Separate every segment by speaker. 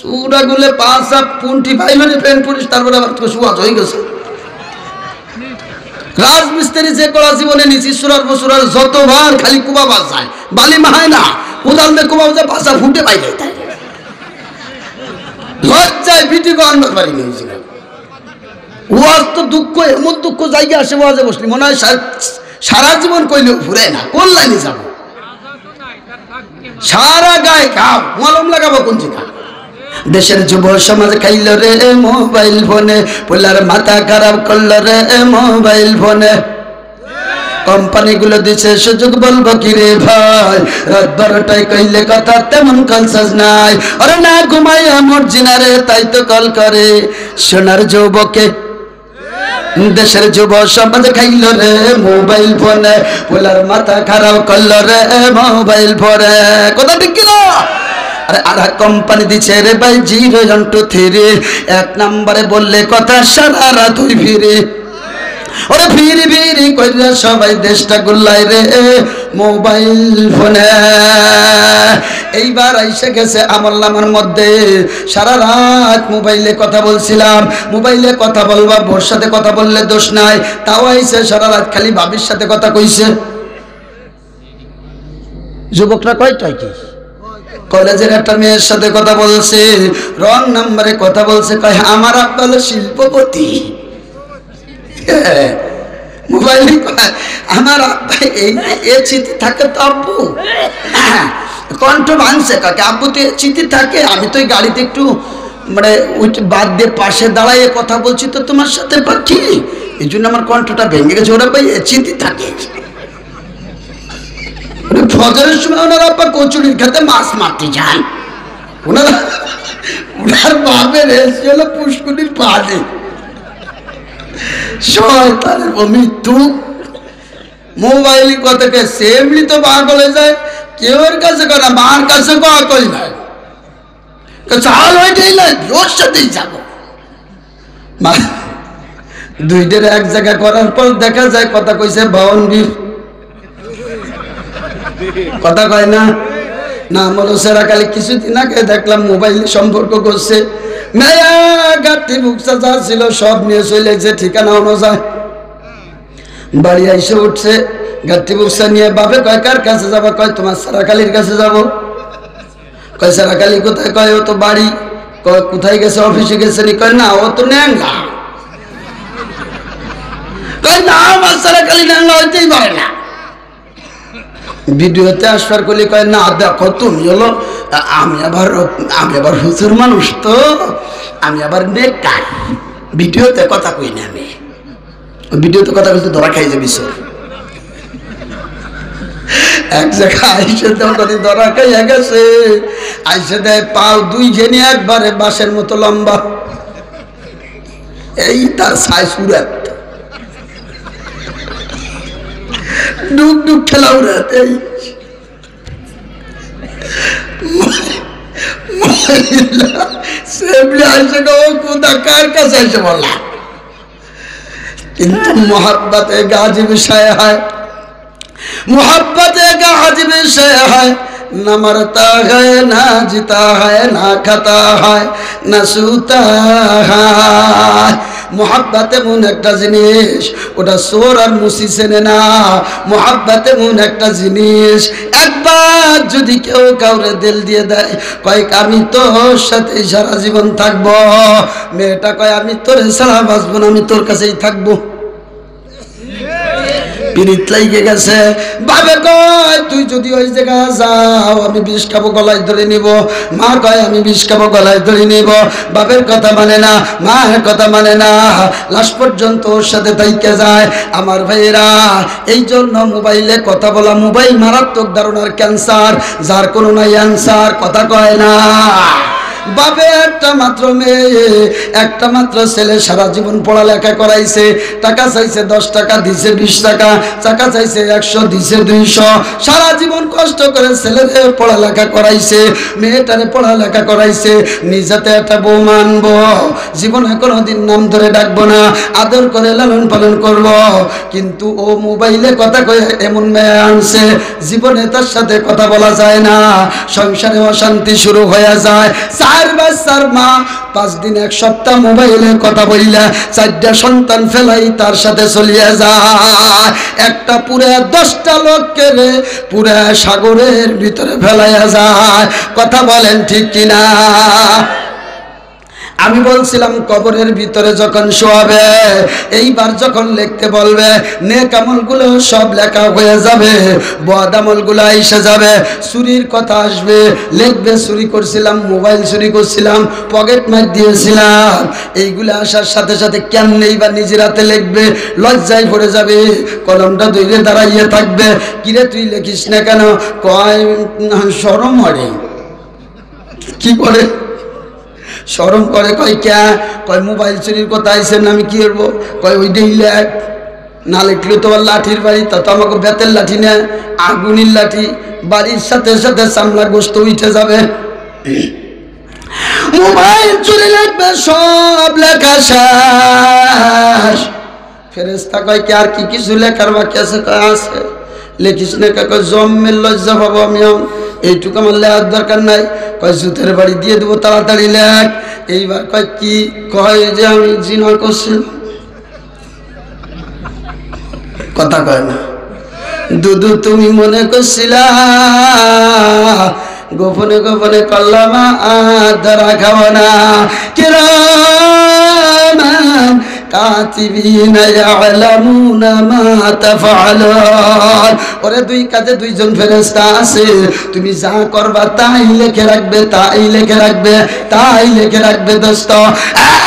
Speaker 1: চুড়া গুলে পাঁচ আপ পুন্টি পাইবেন প্যান্ট পুলিশ, তারপরে আবার সুয়াজ হয়ে গেছে। রাজমিস্ত্রি যে করা জীবনে নিচি সুরার বসুরার যতবার খালি কুবা বাস যায়, বালি মাহায় না, কোদাল দিয়ে কুবা বাজা পাশা ফুটে পাই যায়, তাই লজ্জায় ভিটি আনবার পারি নিয়েছিল। ওয়াজ তো দুঃখ, এমন দুঃখ জায়গা আসে ওয়াজে বসলি মনে হয় সারা জীবন কইলেও ফুরে না, কোন লাইনে যাবো, সারা গায়ে খাও, মলম লাগাবো কোন জায়গা। দেশের যুব সমাজ খাইল রে মোবাইল ফোনে, পোলার মাথা খারাপ করল রে মোবাইল ফোনে। কোম্পানিগুলো দিচ্ছে সুযোগ, বলবো কি রে ভাই, রাত 12টায় কইলে কথা তেমন কলসাজ নাই। আরে না ঘুমাইয়া মর্জিনা রে, তাই তো কল করে সোনার যুবকে। দেশের যুব সমাজ খাইল রে মোবাইল ফোনে, পোলার মাথা খারাপ করল রে মোবাইল ফোনে। কথা ঠিক কিনা? আরে আর কোম্পানি দিচ্ছে রে ভাই 0-1-2-3, 1 নম্বরে বললে কথা সারা রাত হই ফিরে। ওরে ফিরি ফিরি কইরা সবাই দেশটা গুল্লাই রে মোবাইল ফোনে। এইবার আইসে গেছে আমলনামার মধ্যে সারা রাত মোবাইলে কথা বলছিলাম, মোবাইলে কথা বলবা, বোর সাথে কথা বললে দোষ নাই, তাও আইসে সারা রাত খালি ভাবির সাথে কথা কইছে। যুবকরা কয়টাই কি কলেজের একটা মেয়ের সাথে কথা বলছে, রং নাম্বারে কথা বলছে, কয় আমার আব্বা হলো শিল্পপতি। মোবাইলে আমার আব্বা এ চিঠি থাকে তো আব্বু, কণ্ঠ ভাঙছে কাকে, আব্বু তো চিঠি থাকে, আমি তো এই গাড়িতে একটু মানে ওই বাদ দিয়ে পাশে দাঁড়াইয়ে কথা বলছি তো তোমার সাথে পাখি, এই জন্য আমার কণ্ঠটা ভেঙে গেছে। ওরা ভাই এ চিঠি থাকে। ফজরের সময় ওনার আব্বা কচুরির খেতে মাছ মারতে যান, ওনার বাপের এসে হলো পুষ্কুনির পাড়ে। শয়তানের মৃত্যু। মোবাইল কথাকে সেমনি তো পাগল হয়ে যায়, কেউর কাছে কয় মার কাছে কই নাই, চাল ওইটাই নাই, ওর সাথেই যাবো। দুইটার এক জায়গায় করার পর দেখা যায় কথা কইছে বাউন্ডির, কথা কয় না। নাম হলো সেরাকালী। কিছুদিন আগে দেখলাম মোবাইলে সম্পর্ক করছে, মেয়া গাঠি বুকসা যা ছিল সব নিয়ে চলে যে ঠিকানা অনুযায়ী বাড়ি আইসে উঠছে, গাঠি বুকসা নিয়ে বাপে কয় কার কাছে যাবো, কয় তোমার সেরাকালীর কাছে যাবো। কয় সেরাকালী কোথায়, কয় ও তো বাড়ি। কয় কোথায় গেছে, অফিসে গেছে নি, কয় না ও তো ন্যাংলা। কয় না আমার সেরাকালী ন্যাংলা হইতেই পারে না। ভিডিওতে আসবার করলে কয় না দেখো তুমি হলো, আমি আবার হুজুর মানুষ তো, আমি আবার নেকার, ভিডিওতে কথা কই না। আমি ভিডিওতে কথা বলতে ধরা খাই যাবি সর। এক জায়গায় আইসে ধরা খাইয়া গেছে, আইসে দেয় পাও 2 জেনে একবারে বাঁশের মতো লম্বা, এই তার সাই সুরাত, ডুক ডুক খেলা উড়াত। এই কার কাছে এসে বললাম, কিন্তু मोहब्बत एक अजीब शय है, मोहब्बत एक अजीब शय है, न मरता है ना जीता है ना खाता है ना सूता है। मोहब्बत एमन একটা জিনিস, ওটা চোর আর মুসি চেনে না। মোহাব্বত এমন একটা জিনিস, একবার যদি কেউ কাউরে দিল দিয়ে দেয়, কয় আমি তোর সাথে সারা জীবন থাকবো। মেয়েটা কয় আমি তোর ছাড়া বাঁচবো না, আমি তোর কাছেই থাকবো। পিরিত লাগে গেছে, বাবে কয় তুই যদি ওই জায়গা যাও আমি বিষ খাবো গলায় ধরে নিব। মা কয় আমি বিষ খাবো গলায় ধরে নিব। বাপের কথা মানে না, মায়ের কথা মানে না, লাস্ট পর্যন্ত ওর সাথে থাইকে যায়। আমার ভাইয়েরা, এই জন্য মোবাইলে কথা বলা, মোবাইল মারাত্মক ধারণার ক্যান্সার, যার কোনো নাই অ্যান্সার, কথা কয় না। বাপে একটা মাত্র মেয়ে, একটা মাত্র ছেলে, সারা জীবন পড়ালেখা করাইছে, টাকা চাইছে 10 টাকা, দিছে 20 টাকা, টাকা চাইছে 100, দিছে 200, সারা জীবন কষ্ট করে ছেলেকে পড়ালেখা করাইছে, মেয়েটারে পড়ালেখা করাইছে, নিজেতে একটা বউ মানবো, জীবনে কোনোদিন নাম ধরে ডাকবো না, আদর করে লালন পালন করব। কিন্তু ও মোবাইলে কথা কয়ে এমন মেয়ে আনছে, জীবনে তার সাথে কথা বলা যায় না, সংসারে অশান্তি শুরু হয়ে যায়। 4 বাচ্চার মা 5 দিন 1 সপ্তাহ মোবাইলে কথা বললে 4টা সন্তান ফেলাই তার সাথে চলিয়ে যায়, একটা পুরা 10টা লোককে রে পুরা সাগরের ভিতরে ফেলাইয়া যায়। কথা বলেন ঠিক কিনা? আমি বলছিলাম কবরের ভিতরে যখন শোয়াবে, এইবার যখন লিখতে বলবে নেক আমলগুলো সব লেখা হয়ে যাবে, বদ আমলগুলো এসে যাবে, চুরির কথা আসবে, লিখবে চুরি করছিলাম, মোবাইল চুরি করছিলাম, পকেট মার দিয়েছিলাম, এইগুলো আসার সাথে সাথে কেমনেই বা নিজের হাতে লিখবে, লজ্জায় পড়ে যাবে, কলমটা ধরে দাঁড়াইয়ে থাকবে, কিরে তুই লিখিস না কেন? কয় শরম হয়। কি করে শরম করে? কয় ক্যা? কয় মোবাইল চুরির কথা আইসেন, আমি কি করবো? কয় ওইটাই লেখ, না লিখলে তোমার লাঠির বাড়ি, তা তো আমাকে বেতের লাঠি না, আগুনের লাঠি, বাড়ির সাথে সাথে চামড়া গোস্ত উঠে যাবে। মোবাইল চুরি লিখবে, সব লেখা শেষ। ফেরেশতা কয় কি আর কি কিছু লেখার বাকি আছে? কয় আছে। লিখিস না? কয় জন্মের লজ্জা পাবো আমি, এইটুকু আমার লেখার দরকার নাই। কয় জুতের বাড়ি দিয়ে দেবো, তাড়াতাড়ি লেখ। এইবার কয় কি? কয় যে আমি জিনা করছি। কথা কয় না। দুদু তুমি মনে করছিলা গোপনে গোপনে করলাম ধরা খাবো না, কিরামান কাতিবিনা ইয়ালামুনা মা তাফআলুন। ওরে দুই কাজে দুইজন ফেরেশতা আছে, তুমি যা করবা তাই লিখে রাখবে, তাই লিখে রাখবে, তাই লিখে রাখবে। দোস্ত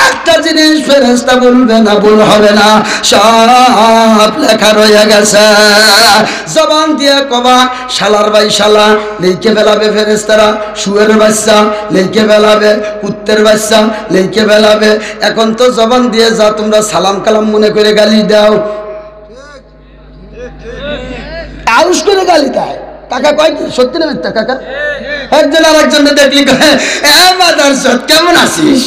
Speaker 1: একটা জিনিস ফেরেশতা বলবে না, ভুল হবে না, সব লেখা রয়ে গেছে। জবান দিয়ে কবা শালার ভাই শালা, লিখে ফেলাবে ফেরেশতারা। শুয়ের বাচ্চা লিখে ফেলাবে, কুত্তের বাচ্চা লিখে ফেলাবে। এখন তো জবান দিয়ে যা তোমরা সালাম কালাম মনে করে গালি দাও, আউস করে গালি দেয়। কাকা কয় কি সত্যি না মিথ্যা? কাকা একজন আর একজনকে দেখলি কয় এ মাদারচোদ কেমন আছিস?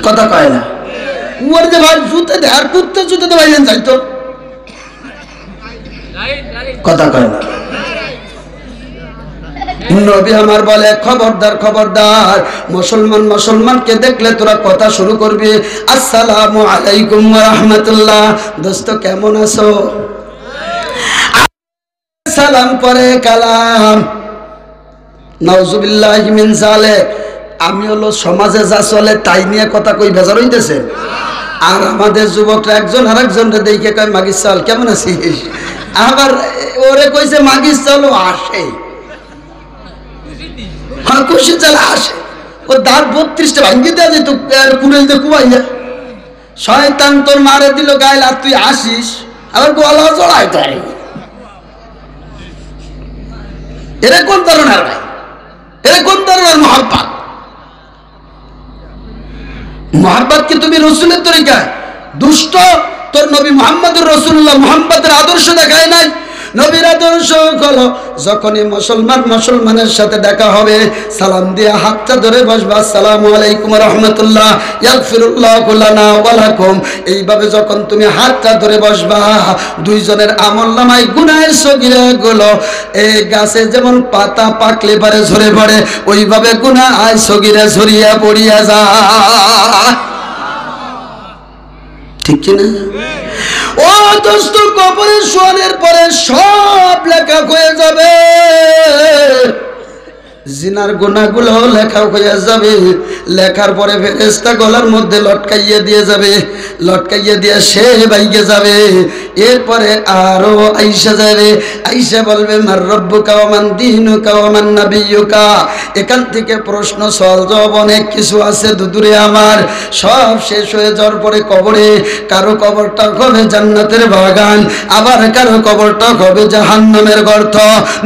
Speaker 1: কথা কয় না। ওর যে ভাই জুতে দে, আর কুত্তে জুতে দে ভাইলেন যাইতো। কথা কয় না। নবী আমার বলে খবরদার খবরদার, মুসলমান মুসলমানকে দেখলে তোরা কথা শুরু করবি আসসালামু আলাইকুম ওয়া রাহমাতুল্লাহ, দোস্ত কেমন আছো? সালাম পরে কালাম। নাউজুবিল্লাহি মিন যালিক। আমি হলো সমাজে যা চলে তাই নিয়ে কথা কই বেজার হইতেছে। আর আমাদের যুবকরা একজন আরেকজনকে দেখে কয় মাগিস চাল কেমন আছিস? আবার ওরে কইছে মাগিস চাল, আসে খুশি চালা আসে, ও দাঁত 32টা ভাঙ্গি দেওয়া যেত কুড়েল দিয়ে কুবাইয়া। শয়তান তোর মারে দিল গাইল, আর তুই আসিস আবার গলা জড়াই তোর। এরা কোন ধরনের ভাই? এরা কোন ধরনের মহব্বত? মহব্বত কি তুমি রসুলের তরিকায়? দুষ্ট তোর নবী মুহাম্মদুর রাসূলুল্লাহ মুহাম্মদের আদর্শ দেখায় নাই। নবীর আদর্শ হলো যখনই মুসলমান মুসলমানের সাথে দেখা হবে সালাম দিয়ে হাতটা ধরে বসবা, আসসালামু আলাইকুম ওয়া রাহমাতুল্লাহ, ইয়াগফিরুল্লাহু লানা ওয়া লাকুম। এইভাবে যখন তুমি হাতটা ধরে বসবা, দুইজনের আমলনামায় গুনাহের সগীরাগুলো এই গাছে যেমন পাতা পাকলে পরে ঝরে পড়ে, ওইভাবে গুনাহ সগীরা ঝরিয়া পড়িয়া যায়। ঠিক কি না? ও দোস্ত, কবরে শোয়ানোর পরে সব লেখা হয়ে যাবে, জিনার গুনাহগুলো লেখা হয়ে যাবে। লেখার পরে ফেরেশতা গলার মধ্যে লটকাইয়ে দিয়ে যাবে, লটকাইয়ে দিয়ে সে বাইকে যাবে। এরপরে আরো আইসা যাবে, আইসা বলবে মার রব্বুকা ওয়া মান দীনুকা ওয়া মান নাবিয়্যুকা। এখান থেকে প্রশ্ন সওয়াল জবাব অনেক কিছু আছে দুদুরে আমার। সব শেষ হয়ে যাওয়ার পরে কবরে কারো কবরটা হবে জান্নাতের বাগান, আবার কারো কবরটা হবে জাহান্নামের গর্ত।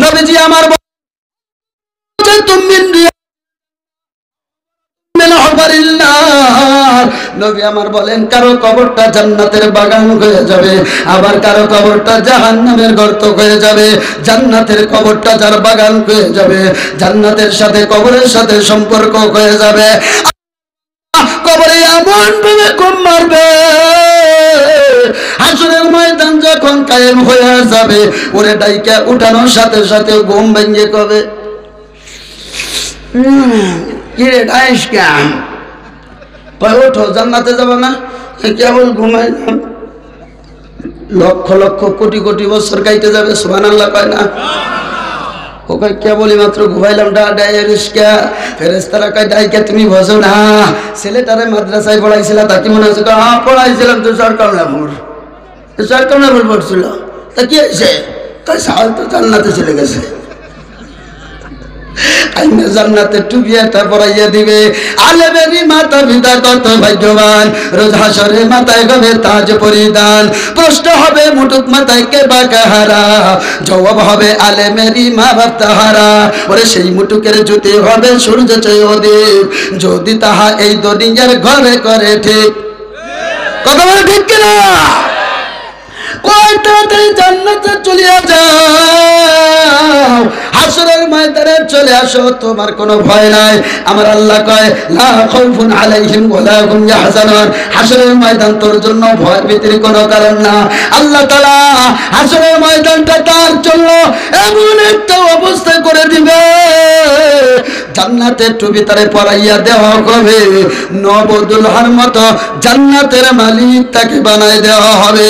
Speaker 1: নবীজি আমার নবী আমার বলেন কারো কবরটা জান্নাতের বাগান হয়ে যাবে, আবার কারো কবরটা জাহান্নামের গর্ত হয়ে যাবে। জান্নাতের কবরটা যার বাগান হয়ে যাবে, জান্নাতের সাথে কবরের সাথে সম্পর্ক হয়ে যাবে। কবরে এমন ভাবে ঘুম মারবে, হাসরের ময়দান যখন কায়েম হয়ে যাবে, ওরে ডাইকা উঠানোর সাথে সাথে ঘুম ভেঙে কবে কি রে গাইস কেন কয় ওঠো জান্নাতে যাবে না কেবল ঘুমাইলাম লক্ষ লক্ষ কোটি কোটি বছর কাইতে যাবে সুবহানাল্লাহ কয় না ও কয় কেবলই মাত্র ঘুমাইলাম ডাইরিস্কা ফেরেশতারা কয় ডাইকা তুমি বোঝো না ছেলেটারে মাদ্রাসায় পড়াইছিলা তা কি মনে হচ্ছে হ্যাঁ পড়াইছিলাম তো সরকার পড়ছিল তা কি হয়েছে তাই সাল তো জান্নাতে চলে গেছে আইনা জান্নাতে টুপিয়াটা পরাইয়া দিবে আলেমেরই মাতা পিতা কত ভাগ্যবান রোজ হাসরে মাথায় হবে তাজ পরিধান প্রশ্ন হবে মুটুক মাথায় কে বা কাহারা জবাব হবে আলেমেরই মা বাপ তাহারা ওরে সেই মুটুকের জুতি হবে সূর্য চেয়ে অধিক যদি তাহা এই দুনিয়ার ঘরে করে ঠিক কথা বলে ঠিক কিনা কয় তাড়াতাড়ি জান্নাতে চলিয়া যাও হাসরের ময়দানে চলে আসো তোমার কোনো ভয় নাই আমার আল্লাহ কয় লা খাউফুন আলাইহিম ওয়ালা হুম ইয়াহজানুন হাসরের ময়দান তোর জন্য ভয় ভীতির কোনো কারণ না আল্লাহ তাআলা হাসরের ময়দানটা তার জন্য এমন একটা অবস্থা করে দিবে জান্নাতের টুপি তারে পরাইয়া দেওয়া হবে নবদুলহার মতো জান্নাতের মালিক তাকে বানাই দেওয়া হবে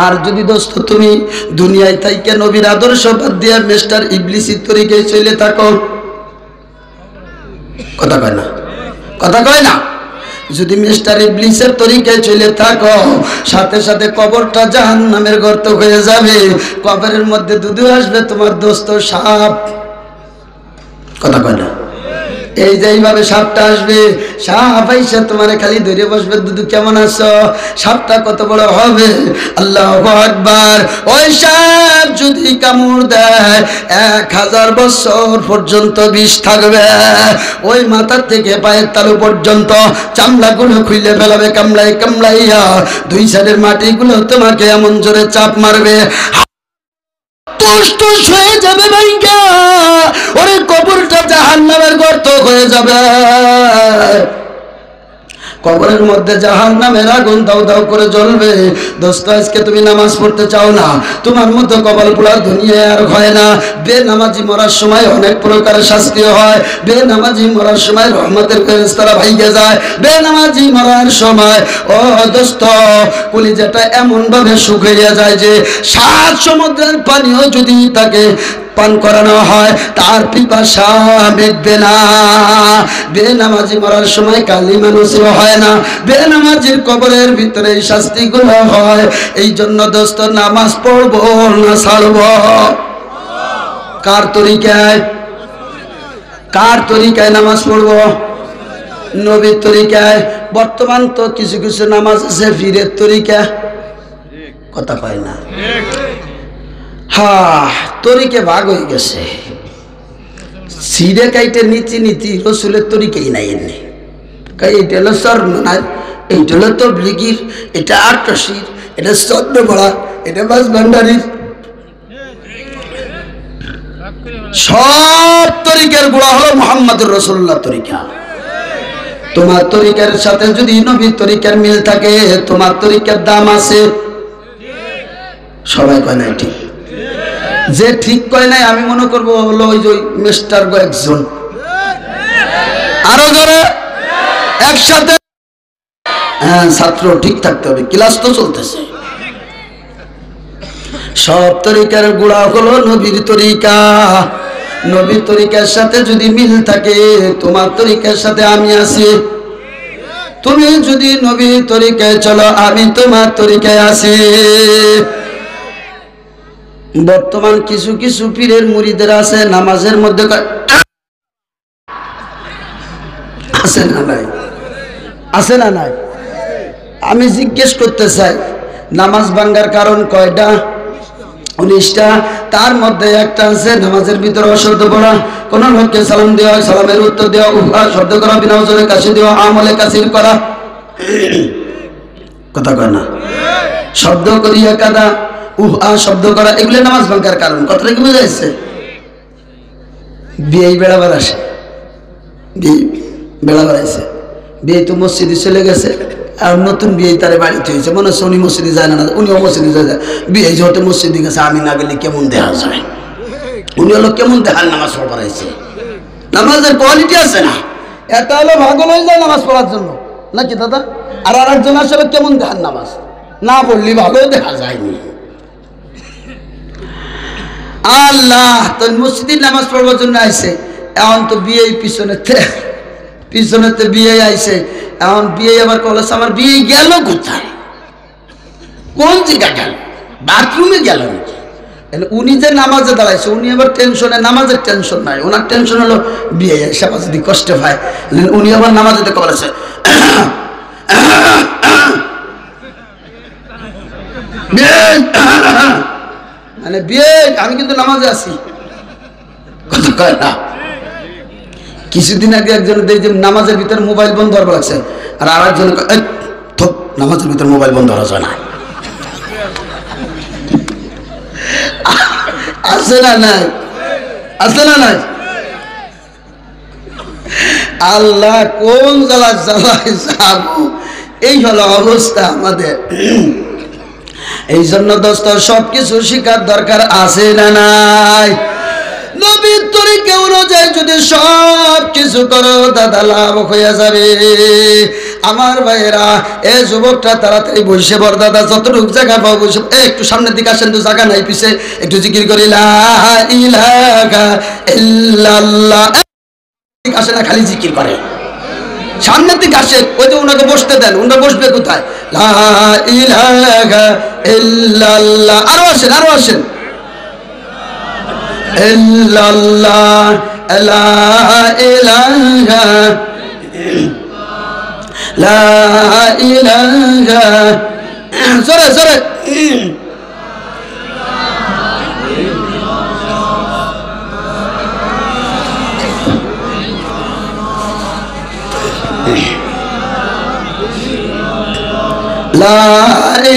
Speaker 1: আর যদি দোস্ত তুমি দুনিয়ায় থাইকে নবীর আদর্শ বাদ দিয়া মিস্টার ইবলিসের তরিকায় চলে থাকো কথা কয় না যদি মিস্টার ইবলিসের তরিকায় চলে থাকো সাথে সাথে কবরটা জাহান্নামের গর্ত হয়ে যাবে কবরের মধ্যে দুধু আসবে তোমার দোস্ত সাপ কথা কয় না এই যে এইভাবে সাপটা আসবে সাপ আইসা তোমার খালি ধরে বসবে দুধু কেমন আছো সাপটা কত বড় হবে আল্লাহু আকবার ওই সাপ যদি কামড় দেয় 1000 বছর পর্যন্ত বিষ থাকবে ওই মাথার থেকে পায়ের তালু পর্যন্ত চামড়াগুলো খুলে ফেলাবে কামড়াইয়া দুই সাইডের মাটিগুলো তোমাকে এমন জোরে চাপ মারবে টুস হয়ে যাবে ভাইগা ওরে কবরটা জাহান্নামের গর্ত হয়ে যাবে কবরের মধ্যে জাহান্নামের আগুন দাউ দাউ করে জ্বলবে দোস্ত আজকে তুমি নামাজ পড়তে চাও না তোমার মতো কপাল পোড়া দুনিয়ায় আর হয় না বেনামাজি মরার সময় অনেক প্রকারের শাস্তি হয় বেনামাজি মরার সময় রহমতের ফেরেশতারা ভাইগে যায় বেনামাজি মরার সময় ও দোস্ত কলিজাটা এমন ভাবে শুকিয়ে যায় যে 7 সমুদ্রের পানিও যদি তাকে পান করানো হয় তার পিপাসা মিটবে না বেনামাজি মরার সময় কালিমা নসিব হয় না বেনামাজির কবরের ভিতরে এই শাস্তিগুলো হয় এই জন্য দোস্ত নামাজ পড়বো না ছাড়বো কার তরিকায় নামাজ পড়বো নবীর তরিকায় বর্তমান তো কিছু কিছু নামাজ আছে ফিরের তরিকা কথা পায় না তরিকে ভাগ হয়ে গেছে সিরে কাইটে নীতি রসুলের তরিকেই নাই এমনি এইটা হলো সর্বনাথ এইটা হলো তবলিগির এটা আটশির এটা চন্দ্রপাড়া এটা বাস ভান্ডারির সব তরিকার গোড়া হলো মুহাম্মদুর রাসূলুল্লাহ তরিকা তোমার তরিকার সাথে যদি নবীর তরিকার মিল থাকে তোমার তরিকার দাম আছে সবাই কয় না ঠিক যে ঠিক কয় নাই আমি মনে করবো হলো ওই যে মিস্টার একজন আরো ধরে একসাথে ছাত্র ঠিক থাকতে হবে ক্লাস তো চলতেছে সব তরিকার গোড়া হলো নবীর তরিকা নবীর তরিকার সাথে যদি মিল থাকে তোমার তরিকার সাথে আমি আছি তুমি যদি নবীর তরিকায় চলো আমি তোমার তরিকায় আছি বর্তমান কিছু কিছু পীরের মুরিদের আছে নামাজের মধ্যে আছে না নাই আমি জিজ্ঞেস করতে চাই নামাজ ভাঙ্গার কারণ কয়টা 19টা তার মধ্যে একটা আছে নামাজের ভিতরে অশব্দ পড়া কোন লোককে সালাম দেওয়া সালামের উত্তর দেওয়া শব্দ করা বিনা ওজনে কাশি দেওয়া আমলে কাসির করা কথা কয় না শব্দ করিয়া কাদা শব্দ করা এগুলো নামাজ ভাঙ্গার কারণ কথাটা কি বোঝা যাচ্ছে বিয়ে বেড়াবার আসে বেড়াবার আসে বিয়ে তো মসজিদে চলে গেছে আর নতুন বিয়ে তারে বাড়িতে হয়েছে মনে হচ্ছে উনি মসজিদে যায় না উনিও মসজিদে যায় বিয়ে যেহেতু মসজিদে গেছে আমি না গেলে কেমন দেখা যায় উনি হলো কেমন দেখার নামাজ পড়বার হয়েছে, নামাজের কোয়ালিটি আছে না, এটা হলো পাগল হয়ে যায় নামাজ পড়ার জন্য নাকি দাদা। আর আরেকজন আসলে কেমন দেখার নামাজ না পড়লি ভালো দেখা যায়নি। আল্লাহ তো মসজিদের নামাজ পড়বার জন্য আইছে, এখন তো বিয়ে পিছনেতে বিয়ে আইছে, এখন বিয়ে আবার কলেজ আমার বিয়ে গেল কোথায়, কোন জায়গা গেল, বাথরুমে গেল নাকি? উনি যে নামাজে দাঁড়াইছে উনি আবার টেনশনে, নামাজের টেনশন নাই, ওনার টেনশন হলো বিয়ে এসে আবার যদি কষ্ট পায়, উনি আবার নামাজে দেখে বলেছে মানে বিয়ে, আমি কিন্তু নামাজে আছি, কথা কয় না। কিছুদিন আগে একজন দেখি নামাজের ভিতরে মোবাইল বন্ধ হওয়ার লাগছে, আর আরেকজন নামাজের ভিতরে মোবাইল বন্ধ হওয়া যায় না। আছে না নাই, আছে না নাই? আল্লাহ কোন জ্বালায় যাবো, এই হলো অবস্থা আমাদের। এই জন্য দোস্ত সবকিছু শিখার দরকার আছে না নাই? নবীর তরিকা অনুযায়ী যদি সব কিছু করো দাদা লাভ হয়ে যাবে। আমার ভাইয়েরা, এ যুবকটা তাড়াতাড়ি বসে পড় দাদা, যতটুকু জায়গা পাবো বসে। একটু সামনের দিকে আসেন, তো জায়গা নাই পিছে, একটু জিকির করি লা ইলাহা ইল্লাল্লাহ। আসে না, খালি জিকির করে। সামনের দিকে আসে, ওই তো ওনাকে বসতে দেন, ওনারা বসবে কোথায়? লা ইলাহা ইল্লাল্লাহ। আরো আসেন, আরো আসেন। ইল্লাল্লাহ লা ইলাহা লা ইলাহা, জোরে জোরে। লা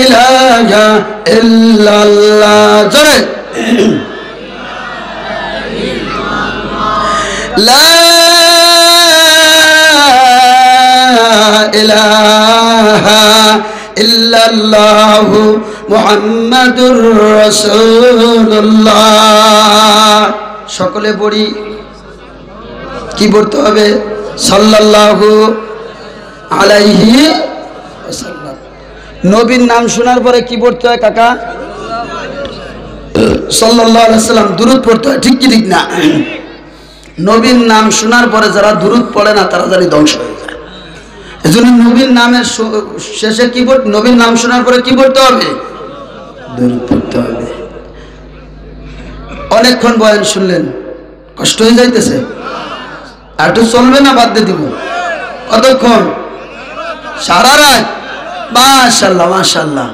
Speaker 1: ইলাহা ইল্লাল্লাহ, জোরে। লা ইলাহা ইল্লাল্লাহু মুহাম্মাদুর রাসূলুল্লাহ। সকলে পড়ি, কি পড়তে হবে? সাল্লাল্লাহু আলাইহি ওয়াসাল্লাম। নবীর নাম শোনার পরে কি পড়তে হয় কাকা? সাল্লাল্লাহু আলাইহি ওয়াসাল্লাম দুরূদ পড়তে হয়, ঠিক কি ঠিক না? নবীর নাম শোনার পরে যারা দুরূদ পড়ে না তারা জানি ধ্বংস হয়ে যায়। এজন্য নবীর নামের শেষে কি পড়তে, নবীর নাম শোনার পরে কি পড়তে হবে? দুরূদ পড়তে হবে। অনেকক্ষণ বয়ান শুনলেন, কষ্ট হয়ে যাইতেছে? আর একটু চলবে না বাদ দিয়ে দিব? কতক্ষণ? সারা রাত? মাশাআল্লাহ মাশাআল্লাহ।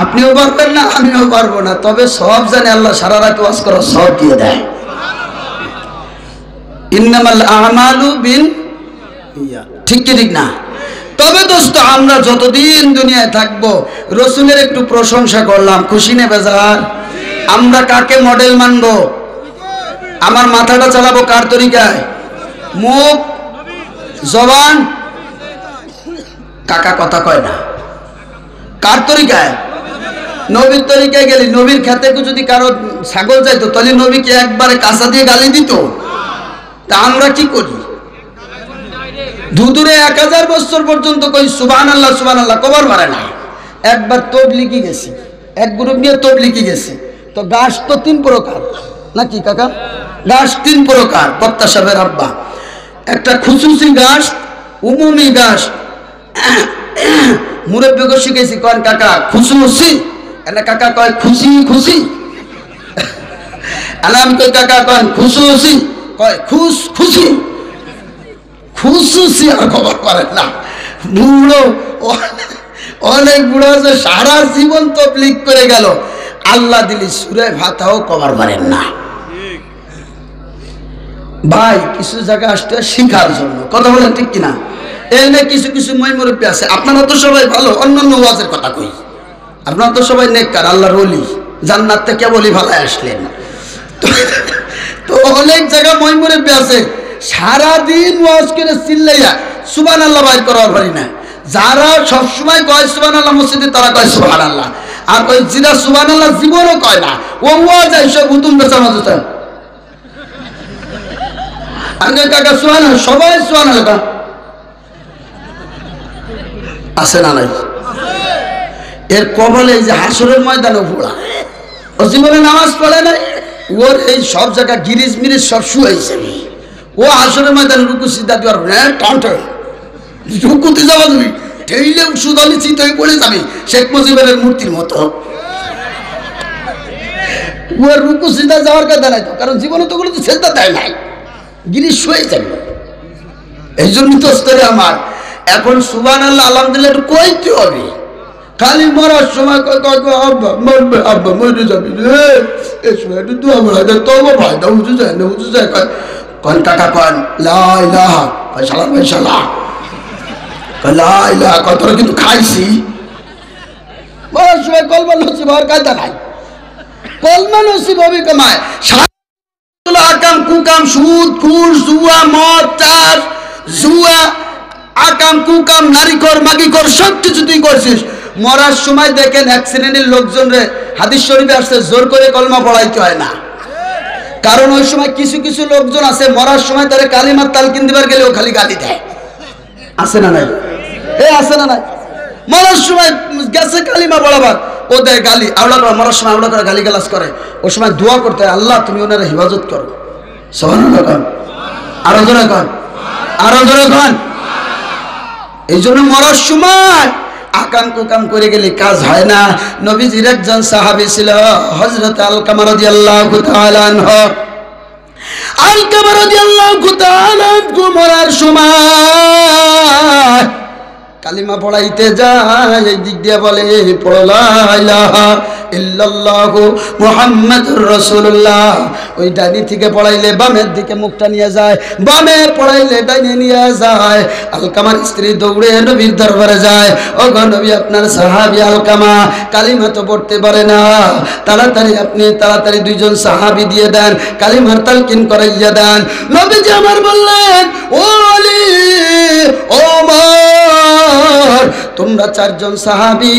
Speaker 1: আপনিও পারবেন না, আমিও পারবো না, তবে সব জানে আল্লাহ সারা রাত ওয়াজ করার সব দিয়ে দেয়। ইন্নামাল আমালু বিন্নিয়াত, ঠিক কি ঠিক না? তবে দোস্ত, আমরা যতদিন দুনিয়ায় থাকবো রসুলের একটু প্রশংসা করলাম, খুশি নে বেজার? আমরা কাকে মডেল মানবো? আমার মাথাটা চালাবো কার তরিকায়? মুখ, জবান, কাকা কথা কয় না, কার তরিকায়? নবীর তরিকায় গেলি। নবীর খেতে যদি কারো ছাগল যাইতো তাহলে নবীকে একবারে কাঁচা দিয়ে গালি দিত? তা আমরা কি করি? দুদূরে 1000 বছর পর্যন্ত কই সুবহানাল্লাহ সুবহানাল্লাহ কবার পারে না। একবার তবলিগি গেছি, এক গ্রুপ নিয়ে তবলিগি গেছি, তো গাছ তো 3 প্রকার নাকি কাকা? গাছ 3 প্রকার। বক্তা সাহেবের আব্বা, একটা খুসুসি গাছ, উমুমি গাছ। মুরব্বীকে শিখেছি, কন কাকা খুসুসি, এনে কাকা কয় খুশি খুশি। আলাম কই কাকা কন খুসুসি, কয় খুশ খুশি। খুশুসি আর খবর পারে না। বুড়ো, অনেক বুড়ো আছে, সারা জীবন তবলিগ করে গেল, আল্লাহ দিলি সূরা ফাতিহাও কভার পারেন না। ভাই কিছু জায়গা আসতে শিখার জন্য, কথা বলেন ঠিক কিনা? এনে কিছু কিছু মই মুরব্বী আছে, আপনারা তো সবাই ভালো, অন্যান্য ওয়াজের কথা কই, আপনারা তো সবাই নেককার, আল্লাহর ওলি, জান্নাত থেকে বলি ভালাই আসলেন। তো অনেক জায়গা মই মুরব্বী আছে, সারাদিন ওয়াজ করে চিল্লাইয়া সুবহানাল্লাহ বাইর করার পারি না। যারা সবসময় কয় সুবহানাল্লাহ মসজিদে, তারা কয় সুবহানাল্লাহ, আর ওই জিরা সুবহানাল্লাহ জীবনও কয় না, ও যায় সব উতুম বেচা মতো চায়। আগে কাকা সুবহানাল্লাহ, সবাই সুবহানাল্লাহ আছে না নাই? এর কবলে এই যে হাসরের ময়দানে পড়া, ও জীবনে নামাজ পড়ে নাই, ওর এই সব জায়গা গিরিজ মিরিজ সব শুয়েছে। ও হাসরের ময়দানে রুকু সিদ্ধা দেওয়ার টানটা রুকুতে যাওয়া তুমি ঠেইলে সুদলি চিত হয়ে পড়ে যাবে শেখ মুজিবের মূর্তির মতো। ওর রুকু সিদ্ধা যাওয়ার কথা নাই তো, কারণ জীবনে তো কোনো সিদ্ধা দেয় নাই, গিরিজ শুয়ে যাবে। এই জন্য তো স্তরে আমার এখন সুবহানাল্লাহ আলহামদুলিল্লাহ একটু কইতে হবে। খালি মরার সময় আব্বা মরবে, আব্বা মরে যাবি রে, এই সময় একটু দোয়া বলা যায়, তবে ভাই দা উঁচু যায় না, উঁচু যায় কন কাকা কন লা ইলাহা ফয়সালা ফয়সালা লা ইলাহা কতটা কিন্তু খাইছি। মরার সময় কলমা নসিব হওয়ার কায়দা নাই, কলমা নসিব হবে কামায়। আকাম কুকাম সুদ ঘুষ জুয়া মদ চাষ জুয়া আকাম কুকাম নারীকর মাগিকর সব কিছু তুই করছিস। মরার সময় দেখেন এক শ্রেণীর লোকজন রে হাদিস শরীফে আসছে জোর করে কলমা পড়াইতে হয় না, কারণ ওই সময় কিছু কিছু লোকজন আছে মরার সময় তারা কালিমার তালকিন দিবার গেলেও খালি গালি দেয়। আছে না নাই? আছে না নাই? মরার সময় গেছে কালিমা পড়াবার, ও দেয় গালি, আওলা করে মরার সময় আওলা করে গালি গালাজ করে। ওই সময় দোয়া করতে হয়, আল্লাহ তুমি ওনারা হিফাজত করো। সুবহানাল্লাহ কন, আরো জোরে কন, আরো জোরে কন। এই জন্য মরার সময় আকাম কুকাম করে গেলে কাজ হয় না। নবীজির একজন সাহাবী ছিল হযরত আলকামা রাদিয়াল্লাহু তাআলা আনহু। আলকামা রাদিয়াল্লাহু তাআলা আনহু মরার সময় কালিমা পড়াইতে যায়, এই দিক দিয়ে বলে পড়ো লা ইলাহা ইল্লাল্লাহু মুহাম্মাদুর রাসূলুল্লাহ। ওই ডাইনি থেকে পড়াইলে বামের দিকে মুখটা নিয়ে যায়, বামে পড়াইলে ডাইনে নিয়ে যায়। আলকামার স্ত্রী দৌড়ে নবীর দরবারে যায়, ও গো নবী আপনার সাহাবী আলকামা কালিমা তো পড়তে পারে না, তাড়াতাড়ি আপনি তাড়াতাড়ি দুইজন সাহাবী দিয়ে দেন, কালিমার তালকিন করাইয়া দেন। নবীজি আমার বললেন, ও আলী ও ওমর তোমরা চারজন সাহাবী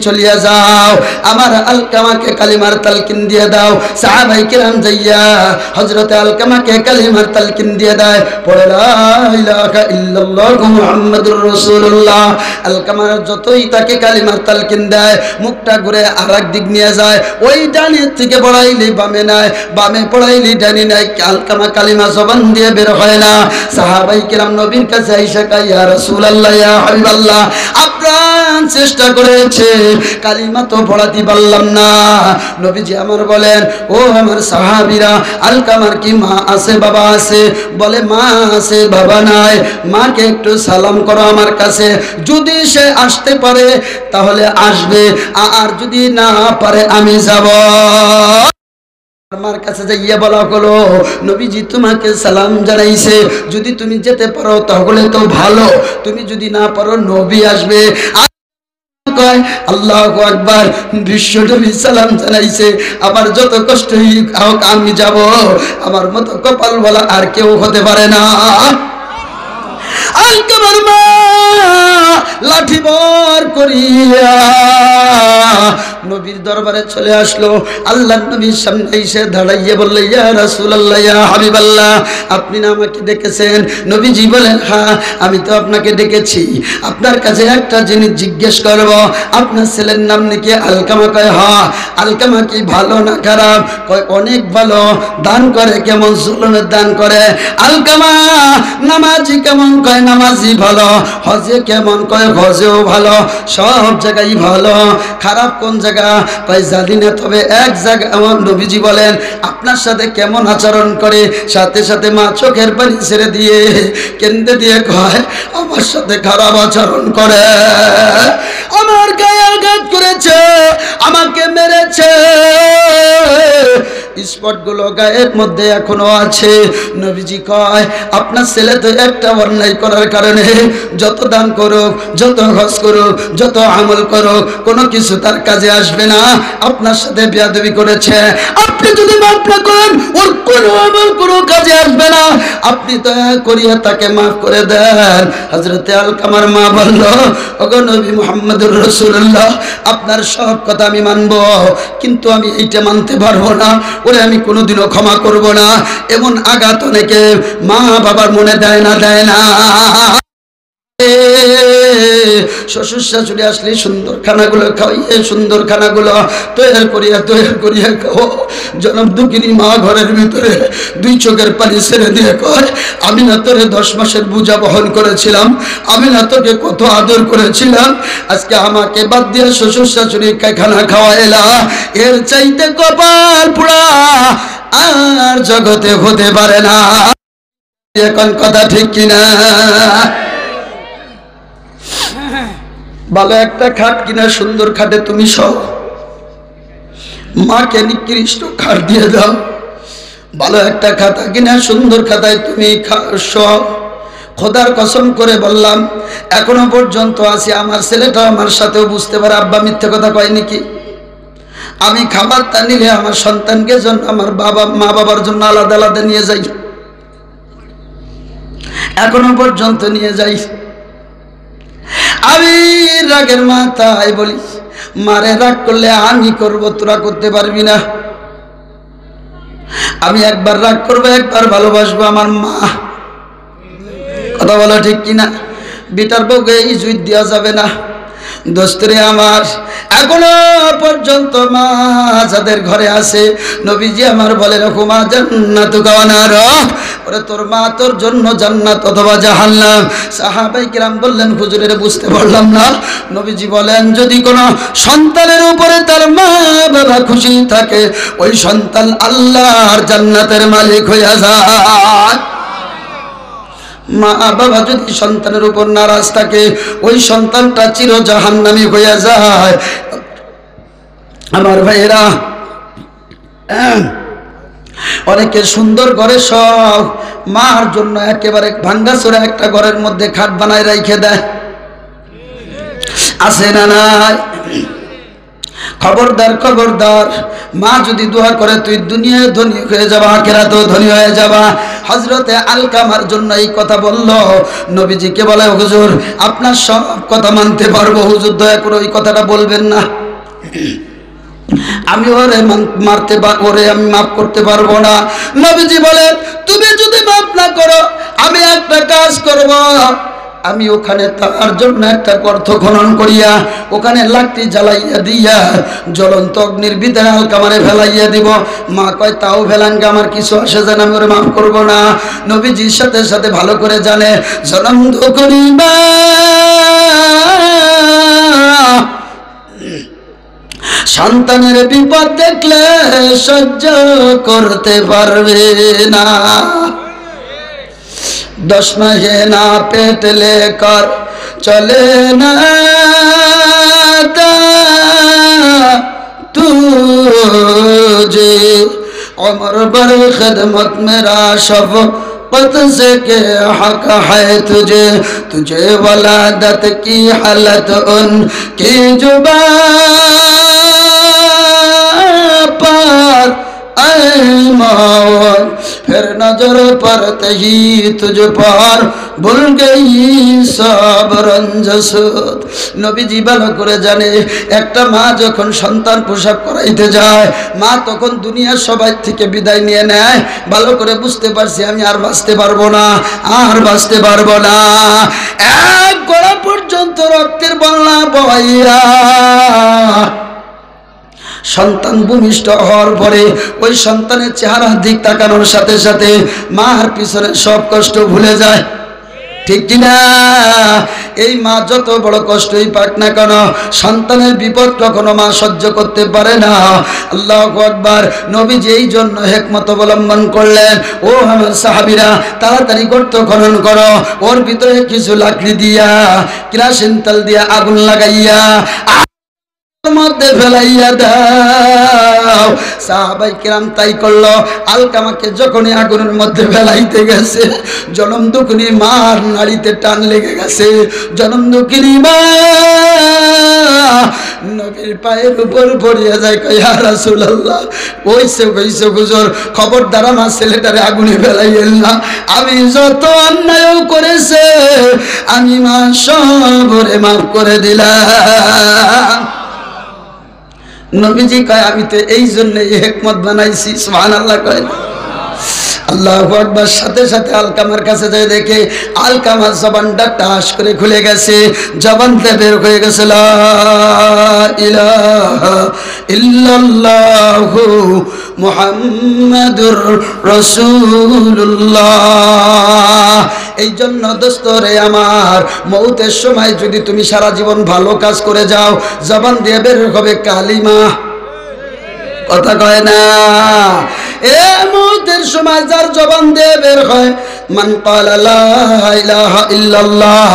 Speaker 1: চলিয়া যাও, আমার আলকামাকে কালিমার তালকিন দিয়ে দাও। সাহাবায়ে কিরাম যাইয়া হযরত আলকামাকে কালিমার তালকিন দিয়ে দেয়, পড়ে লা ইলাহা ইল্লাল্লাহু মুহাম্মাদুর রাসূলুল্লাহ। আলকামার যতই তাকে কালিমার তালকিন দেয়, মুখটা ঘুরে আরেক দিক নিয়ে যায়, ওই ডানি থেকে পড়াইলে বামে নাই, বামে পড়াইলে ডানি নাই, আলকামা কালিমা জবান দিয়ে বের হয় না। সাহাবায়ে কিরাম নবীর কাছে আইসা কয়, ইয়া রাসূলুল্লাহ ইয়া হাবিবাল্লাহ আপ্রাণ চেষ্টা করেছে, কালিমা তো পড়াতে পারলাম না। নবীজি আমার বলেন, ও আমার সাহাবীরা আলকামার কি মা আছে বাবা আছে? বলে মা আছে বাবা নাই। মাকে একটু সালাম করো আমার কাছে, যদি সে আসতে পারে তাহলে আসবে, আর যদি না পারে আমি যাব। আমার কাছে যাইয়া বলা হলো, নবীজি তোমাকে সালাম জানাইছে, যদি তুমি যেতে পারো তাহলে তো ভালো, তুমি যদি না পারো নবী আসবে। কয় আল্লাহু আকবার, বিশ্ব নবী সালাম জানাইছে, আমার যত কষ্ট হোক আমি যাব, আমার মতো কপাল বলা আর কেউ হতে পারে না। আলকামার মা লাঠি বর করিয়া নবীর দরবারে চলে আসলো। আল্লাহর নবীর সামনে এসে দাঁড়াইয়ে বললে, ইয়া রাসূলুল্লাহ ইয়া হাবিবাল্লাহ আপনি না আমাকে ডেকেছেন? নবীজি বলেন, হ্যাঁ আমি তো আপনাকে ডেকেছি, আপনার কাছে একটা জিনিস জিজ্ঞেস করব, আপনার ছেলের নাম নাকি আলকামা? কয় হ্যাঁ। আলকামা কি ভালো না খারাপ? কয় অনেক ভালো। দান করে কেমন? জুলুমের দান করে। আলকামা নামাজি কেমন? কয় নামাজি ভালো। হজে কেমন? কয় হজেও ভালো, সব জায়গায় ভালো। খারাপ কোন জায়গা? কয় জানি না, তবে এক জায়গা আমার নবীজি বলেন আপনার সাথে কেমন আচরণ করে। সাথে সাথে মা চোখের পানি ছেড়ে দিয়ে কেন্দ্রে দিয়ে কয় আমার সাথে খারাপ আচরণ করে, আমার গায়ে আঘাত করেছে, আমাকে মেরেছে, স্পটগুলো গায়ের মধ্যে এখনো আছে। নবীজি কয় আপনার ছেলে তো একটা অন্যায় করার কারণে যত দান করুক, যত হজ করুক, যত আমল করুক, কোনো কিছু তার কাজে আসবে না, আপনার সাথে বেয়াদবি করেছে। আপনি যদি মাফ না করেন ওর কোনো আমল কোনো কাজে আসবে না। আপনি দয়া করিয়া তাকে মাফ করে দেন। হযরতে আলকামার মা বলল, ওগো নবী মুহাম্মদুর রাসূলুল্লাহ, আপনার সব কথা আমি মানব, কিন্তু আমি এইটা মানতে পারবো না, ওরে আমি কোনোদিনও ক্ষমা করব না। এমন আঘাত অনেকে মা বাবার মনে দেয় না। শ্বশুর শাশুড়ি আসলে সুন্দর খানাগুলো খাওয়াইয়ে, সুন্দর খানাগুলো তৈরি করিয়া খাও। জনম দুঃখিনী মা ঘরের ভিতরে দুই চোখের পানি ছেড়ে দিয়ে কয়, আমি না তোরে 10 মাসের বোঝা বহন করেছিলাম, আমি না তোকে কত আদর করেছিলাম, আজকে আমাকে বাদ দিয়ে শ্বশুর শাশুড়ি খানা খাওয়াইলা, এর চাইতে কপাল পোড়া আর জগতে হতে পারে না। এখন কথা ঠিক কিনা? ভালো একটা খাট কিনা, সুন্দর খাটে তুমি সব মাকে নিকৃষ্ট খাট দিয়ে দাও। ভালো একটা খাতা কিনা, সুন্দর খাতায় তুমি সব। খোদার কসম করে বললাম, এখনো পর্যন্ত আছি, আমার ছেলেটা আমার সাথেও বুঝতে পারে আব্বা মিথ্যে কথা কয় নাকি। আমি খাবারটা নিলে আমার সন্তানকে জন্য, আমার মা বাবার জন্য আলাদা আলাদা নিয়ে যাই, এখনো পর্যন্ত নিয়ে যাই। আমি রাগের মাথায় বলি, মারে রাগ করলে আমি করব, তোরা করতে পারবি না। আমি একবার রাগ করবো, একবার ভালোবাসবো আমার মা। কথা বলো ঠিক কিনা? বিটার বউকে এই জুই দেওয়া যাবে না। দোস্তরে আমার, এখনো পর্যন্ত মা যাদের ঘরে আছে, নবীজি আমার বলে রাখো মা জান্নাতু কাওয়ানার, ওরে তোর মা তোর জন্য জান্নাত অথবা জাহান্নাম। সাহাবায়ে কিরাম বললেন, হুজুরের বুঝতে পারলাম না। নবীজি বলেন, যদি কোনো সন্তানের উপরে তার মা বাবা খুশি থাকে, ওই সন্তান আল্লাহর জান্নাতের মালিক হইয়া যায়। মা বাবা যদি সন্তানের উপর নারাজ থাকে, ওই সন্তানটা চির জাহান্নামী হইয়া যায়। আমার ভাইয়েরা, অনেকে সুন্দর ঘরে সব মার জন্য একেবারে ভাঙ্গাচোরা একটা ঘরের মধ্যে খাট বানায় রাইখে দেয়, আছে না নাই? খবরদার খবরদার, মা যদি দোয়া করে তুই দুনিয়ায় ধনী হয়ে যাবা, আখিরাতেও ধনী হয়ে যাবা। হযরতে আলকামার জন্য এই কথা বলল। নবীজিকে বলে, হুজুর আপনার সব কথা মানতে পারবো, হুজুর দয়া করে ওই কথাটা বলবেন না, আমি ওরে মারতে ওরে আমি মাফ করতে পারবো না। নবীজি বলেন, তুমি যদি মাফ না করো, আমি একটা কাজ করব, আমি ওখানে তার জন্য একটা গর্ত খনন করিয়া ওখানে লাকড়ি জ্বালাইয়া দিয়া জ্বলন্ত অগ্নির ভিতরে আলকামারে ফেলাইয়া দিব। মা কয়, তাও ফেলাঙ্গে, আমার কিছু আসে যায় না, আমি ওরে মাফ করবো না। নবীজির সাথে সাথে ভালো করে জানে, জনম করিবা সন্তানের বিপদ দেখলে সহ্য করতে পারবে না। 10 মাসে না পেটলে কর চলে না তুঝে, उम्र भर खिदमत मेरा शफ़क़त से के हक है तुझे, तुझे वलादत की हालत उनकी जुबान पर ऐ मौत, फिर नजर पड़ते ही तुझ पर भूल गई सब रंजसूद। নবীজি ভালো করে জানে, একটা মা যখন সন্তান প্রসব করাইতে যায়, মা তখন দুনিয়ার সবাই থেকে বিদায় নিয়ে নেয়। ভালো করে বুঝতে পারছি, আমি আর বাঁচতে পারবো না, আর বাঁচতে পারবো না। এক গোড়া পর্যন্ত রক্তের বন্যা বইয়া সন্তান ভূমিষ্ঠ হওয়ার পরে ওই সন্তানের চেহারার দিক তাকানোর সাথে সাথে মার পিছনে সব কষ্ট ভুলে যায়, ঠিক কিনা? এই মা যত বড় কষ্টই পাক না কেন, সন্তানের বিপদ কখনো মা সহ্য করতে পারে না। আল্লাহু আকবার। নবীজি এই জন্য হিকমত অবলম্বন করলেন, ও আমার সাহাবীরা তাড়াতাড়ি গর্ত খনন করো, ওর ভিতরে কিছু লাকড়ি দিয়া কেরোসিন তেল দিয়া আগুন লাগাইয়া মধ্যে ফেলাইয়া দাও। সাহাবায়ে কেরাম তাই করলো। আলকামাকে যখনই আগুনের মধ্যে ফেলাইতে গেছে, জনম দুঃখিনী মার নাড়িতে টান লেগে গেছে। জনম দুঃখিনী মা নবীর পায়ের উপর পড়িয়া যায়, কয় ইয়া রাসূলুল্লাহ, কইছে হুজুর, খবরদার আমার ছেলেটারে আগুনে ফেলাইয়েন না। আমি যত অন্যায় করেছে আমি মা সবরে মাফ করে দিলাম। নবীজি কয় আমি তো এই জন্য হিকমত বানাইছি। সুবহানাল্লাহ কয় না? আল্লাহু আকবার। সাথে সাথে আলকামার কাছে যায়, দেখে আলকামার জবানটা টাস করে খুলে গেছে, জবানটা বের হয়ে গেছে, লা ইলাহা ইল্লাল্লাহু মুহাম্মাদুর রাসূলুল্লাহ। এই জন্য দোস্তরে আমার, মৌতের সময় যদি তুমি সারা জীবন ভালো কাজ করে যাও, জবান দিয়ে বের হবে কালিমা। কথা কয় না? এ মৌতের সময় যার জবান দিয়ে বের হয়, মান ক্বালা লা ইলাহা ইল্লাল্লাহ,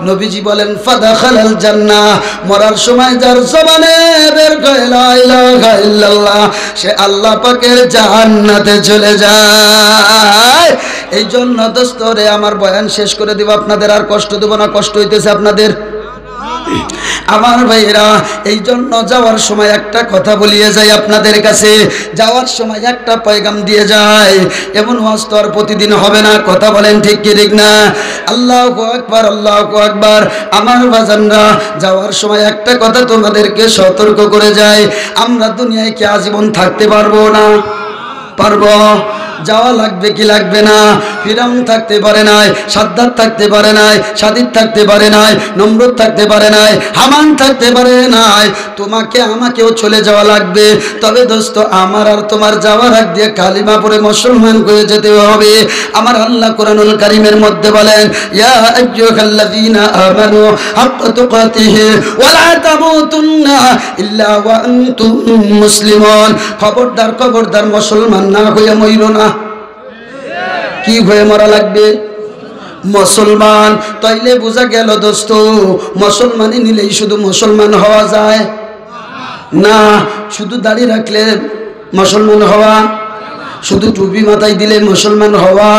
Speaker 1: নবীজি বলেন ফাদাখালাল জান্নাহ। মরার সময় যার জবানে বের হয় লা ইলাহা ইল্লাল্লাহ, সে আল্লাহ পাকের জান্নাতে চলে যায়। এই জন্য দোস্তরে আমার বয়ান শেষ করে দিব, আপনাদের আর কষ্ট দেব না। কষ্ট হইতেছে আপনাদের? আমার ভাইরা, এই জন্য যাওয়ার সময় একটা কথা বলিয়ে যাই আপনাদের কাছে, যাওয়ার সময় একটা পয়গাম দিয়ে যায়। এমন ওয়াজ তো আর প্রতিদিন হবে না। কথা বলেন ঠিক কি ঠিক না? আল্লাহু আকবার, আল্লাহু আকবার। আমার বাজানরা, যাওয়ার সময় একটা কথা তোমাদেরকে সতর্ক করে যায়, আমরা দুনিয়ায় কি আজীবন থাকতে পারবো না? পারবো? যাওয়া লাগবে কি লাগবে না? ফিরাউন থাকতে পারে নাই, সাদ্দাত থাকতে পারে নাই, সাদিদ থাকতে পারে নাই, নমরুদ থাকতে পারে নাই, হামান থাকতে পারে নাই। তোমাকে আমাকেও চলে যাওয়া লাগবে। তবে দোস্ত, আমার আর তোমার যাওয়ার আগ দিয়ে কালিমা পড়ে মুসলমান হয়ে যেতে হবে। আমার আল্লাহ কোরআনুল কারীমের মধ্যে বলেন, ইয়া আইয়ুহাল্লাযীনা আমানু হাক্কা তুকাতিহি ওয়া লা তামুতুন্না ইল্লা ওয়া আনতুম মুসলিমুন। খবরদার, খবরদার, মুসলমান না হয়ে মইরো না। কি হয়ে মরা লাগবে? মুসলমান। তাইলে বোঝা গেল দোস্ত, মুসলমানই নিলেই শুধু মুসলমান হওয়া যায় না। শুধু দাড়ি রাখলে মুসলমান হওয়া, শুধু টুপি মাথায় দিলে মুসলমান হওয়া,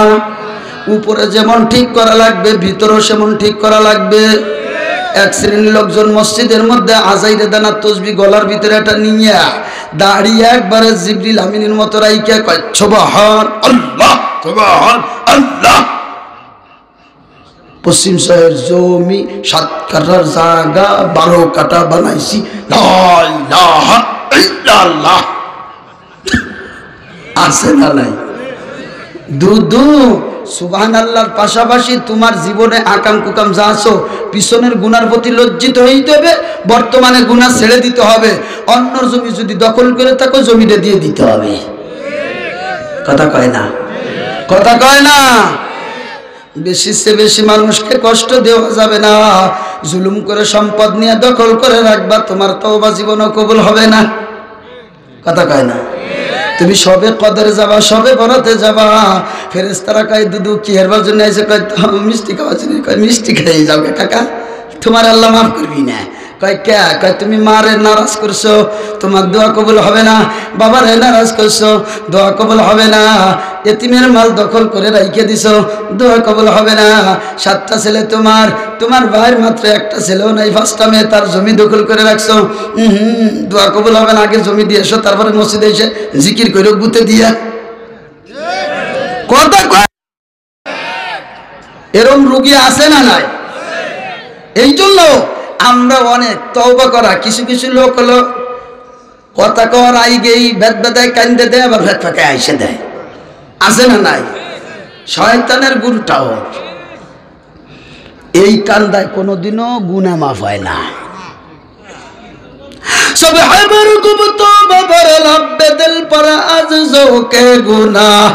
Speaker 1: উপরে যেমন ঠিক করা লাগবে ভিতরেও সেমন ঠিক করা লাগবে। এক শ্রেণীর লোকজন মসজিদের মধ্যে আজাইরে দানা তসবি গলার ভিতরে একটা নিয়ে দাঁড়িয়ে একবারে জিবরিল আমিনের মতো রাইকে কয় সুবহান আল্লাহ, সুবহান আল্লাহ। পশ্চিম শহরের জমি 7 কাঠার জায়গা 12 কাঠা বানাইছি, লা ইলাহা ইল্লাল্লাহ। আছে না নাই? দুদু সুবহানাল্লাহর পাশাপাশি তোমার জীবনে আকাম কুকাম যা আছো, পিছনের গুনার প্রতি লজ্জিত হইতে হবে। বর্তমানে গুনাহ ছেড়ে দিতে হবে। অন্যর জমি যদি দখল করে থাকো, জমিটা দিয়ে দিতে হবে। কথা কয় না? কথা কয় না? বেশি সে বেশি মানুষকে কষ্ট দেওয়া যাবে না। জুলুম করে সম্পদ নিয়ে দখল করে রাখবা, তোমার তওবা জীবনও কবুল হবে না। কথা কয় না? তুমি সবে কদরে যাবা, সবে বরাতে যাবা, ফেরেশতারা কয় দুদু কি হেরবার জন্য এসে কয় মিষ্টি খাওয়ার জন্য, কয় মিষ্টি খেয়ে যাবে কাকা, তোমার আল্লাহ মাফ করবি না। কয় কে? কয় তুমি মারে নারাজ করছো, তোমার দোয়া কবুল হবে না। বাবারে নারাজ করছো, দোয়া কবুল হবে না। এতিমের মাল দখল করে রাইখে দিছো, দোয়া কবুল হবে না। 7টা ছেলে তোমার, তোমার ভাইয়ের মাত্র একটা ছেলেও নাই, 5টা মেয়ে, তার জমি দখল করে রাখছো, দোয়া কবুল হবে না। আগে জমি দিয়ে এসো, তারপরে মসজিদে এসে জিকির করে গুতে দিয়া। কথা কয়? এরকম রুগী আছে না নাই? এই জন্য আমরা অনেক তওবা করা, কিছু কিছু লোক হলো কথা কর আই গেই বেদ বেদায় কান্দে দেয়, আবার ভেদ ফাঁকে আইসে দেয়। আছে না নাই? শয়তানের গুণটাও এই কান্দায় কোনোদিনও গুনাহ মাফ হয় না। সবে হায়বার গুব তওবা পর লাব্বে দিল পর আজ জোকে গুনাহ,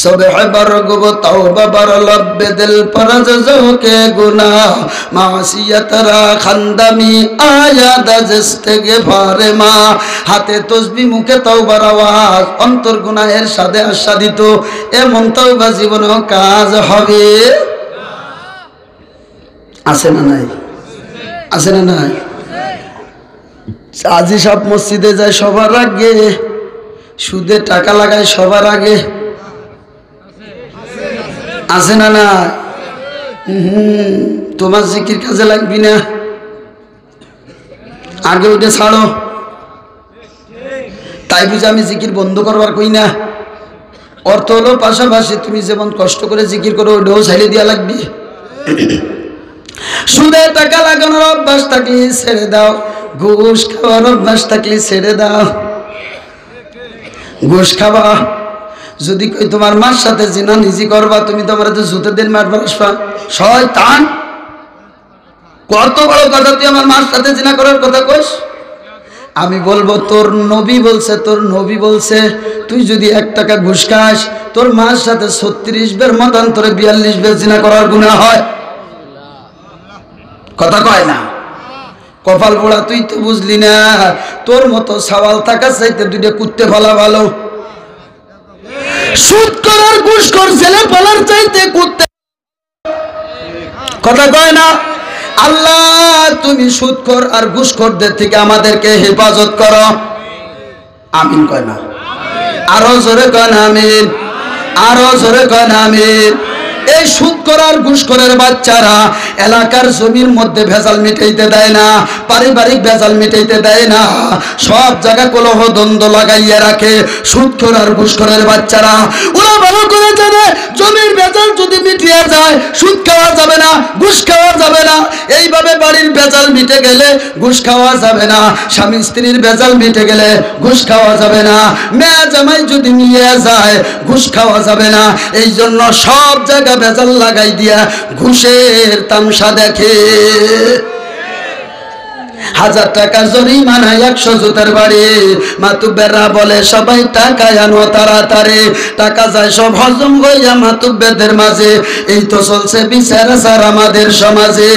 Speaker 1: সবে হায়বার গুব তওবা পর লাব্বে দিল পর আজ জোকে গুনাহ, মাসিয়াতরা খান্দামি আয়াত ইস্তিগফার মা। হাতে তসবিহ মুখে তওবার আওয়াজ, অন্তর গুনাহের সাথে আস্বাদিত, এমন তওবা জীবনেও কাজ হবে। আছে না নাই? আছে না নাই? আজি সব মসজিদে যায় সবার আগে, সুদে টাকা লাগায় সবার আগে, আছে না না? তোমার জিকির কাজে লাগবি না, আগে ওটা ছাড়ো। তাই বুঝে আমি জিকির বন্ধ করবার কই না। অর্থ হলো পাশাপাশি তুমি যেমন কষ্ট করে জিকির করো ওটাও ছেড়ে দেওয়া লাগবে। সুদে টাকা লাগানোর অভ্যাস থাকলে ছেড়ে দাও, ঘুষ খাওয়ার অভ্যাস থাকলে ছেড়ে দাও। ঘুষ খাওয়া যদি কই তোমার মার সাথে জিনা নিজে করবা, তুমি তোমার তো জুতে দিন মারবার আসবা। শয়তান, কত বড় কথা, তুই আমার মার সাথে জিনা করার কথা কইস? আমি বলবো তোর নবী বলছে, তোর নবী বলছে তুই যদি 1 টাকা ঘুষ খাস তোর মার সাথে 36 বের মতান্তরে 42 বের জিনা করার গুনাহ হয়। কথা কয় না? কপাল পোড়া, তুই তো বুঝলি না। তোর মতো সওয়াল থাকা চাইতে 2টা কুত্তে ফেলা ভালো। সুদ করার ঘুষ কর ছেলে ফেলার চাইতে কুত্তে। কথা কয় না? আল্লাহ তুমি সুদখোর আর ঘুষখোরদের থেকে আমাদেরকে হেফাজত করো। আমিন কয় না? আরো জোরে কয় না আমিন? আরো জোরে কয় না আমিন? এই সুদখোর আর ঘুষখোরের বাচ্চারা এলাকার জমির মধ্যে ভেজাল মিটাইতে দেয় না, পারিবারিক ভেজাল মিটাইতে দেয় না, সব জায়গা কলহ দ্বন্দ্ব লাগাইয়া রাখে। সুদখোর আর ঘুষখোরের বাচ্চারা ওরা ভালো করে জানে জমির ভেজাল যদি মিটিয়ে যায় সুদ খাওয়া যাবে না, ঘুষ খাওয়া যাবে না। এইভাবে বাড়ির ভেজাল মিটে গেলে ঘুষ খাওয়া যাবে না, স্বামী স্ত্রীর ভেজাল মিটে গেলে ঘুষ খাওয়া যাবে না, মেয়ে জামাই যদি মিলে যায় ঘুষ খাওয়া যাবে না। এই জন্য সব জায়গা ভেজাল লাগাই দিয়া ঘুষের তামসা দেখে। 1000 টাকা জরিমানা 100 জুতার বাড়ি। মাতুব্বেররা বলে সবাই টাকা আনো তাড়াতাড়ি, টাকা যায় সব হজম হইয়া মাতুব্বেরদের মাঝে। এই তো চলছে বিচার আচার আমাদের সমাজে।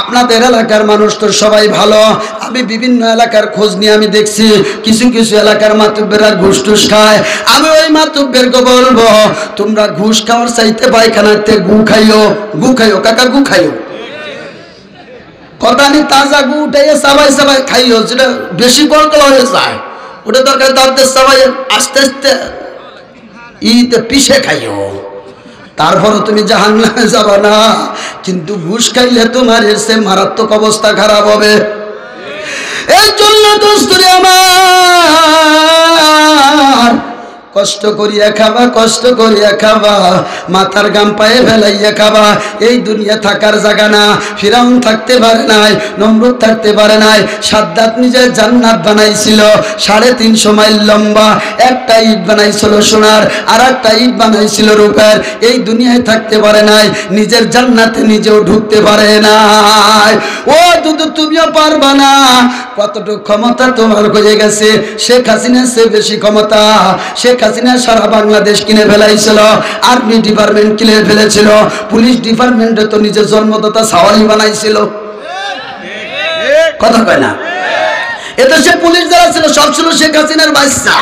Speaker 1: আপনাদের এলাকার মানুষ তো সবাই ভালো। আমি বিভিন্ন এলাকার খোঁজ নিয়ে আমি দেখছি কিছু কিছু এলাকার মাতুব্বেররা ঘুষ টুস খায়। আমি ওই মাতুব্বেরকে বলবো তোমরা ঘুষ খাওয়ার চাইতে পায়খানাতে গু খাইও, গু খাইও কাকা, গু খাইও। কথা নেই, তাজা গু উঠাইয়ে চাবাই চাবাই খাইও, যেটা বেশি কলকল হয়ে যায় ওটা দরকার দাঁতে চাবাই আস্তে আস্তে ইতে পিষে খাইও। তারপরও তুমি জাহান্নামে যাবা না, কিন্তু ঘুষ খাইলে তোমার এসে মারাত্মক অবস্থা খারাপ হবে। এই জন্য দোস্তরে আমার কষ্ট করিয়া খাবা, কষ্ট করিয়া খাবা, মাথার গাম পায়ে ফেলাইয়া খাবা। এই দুনিয়া থাকার জায়গা না। ফিরাউন থাকতে পারে নাই, নমরুদ থাকতে পারে নাই। সাদ্দাত নিজের জান্নাত বানাইছিল 350 মাইল লম্বা। একটা ইট বানাইছিল সোনার, আর একটা ইট বানাইছিল রূপার। এই দুনিয়ায় থাকতে পারে নাই, নিজের জান্নাতে নিজেও ঢুকতে পারে নাই। ও দুদু তুমিও পারবা না। কতটুকু ক্ষমতা তোমার হয়ে গেছে। শেখ হাসিনার চেয়ে বেশি ক্ষমতা। শেখ হাসিনা সারা বাংলাদেশ কিনে ফেলাইছিল, আর্মি ডিপার্টমেন্ট কিনে ফেলেছিল, পুলিশ ডিপার্টমেন্টে তো নিজের জন্মদাতা সাওয়ালি বানাইছিল। কথা কয় না? এদেশে পুলিশ যারা ছিল সব ছিল শেখ হাসিনার বাচ্চা।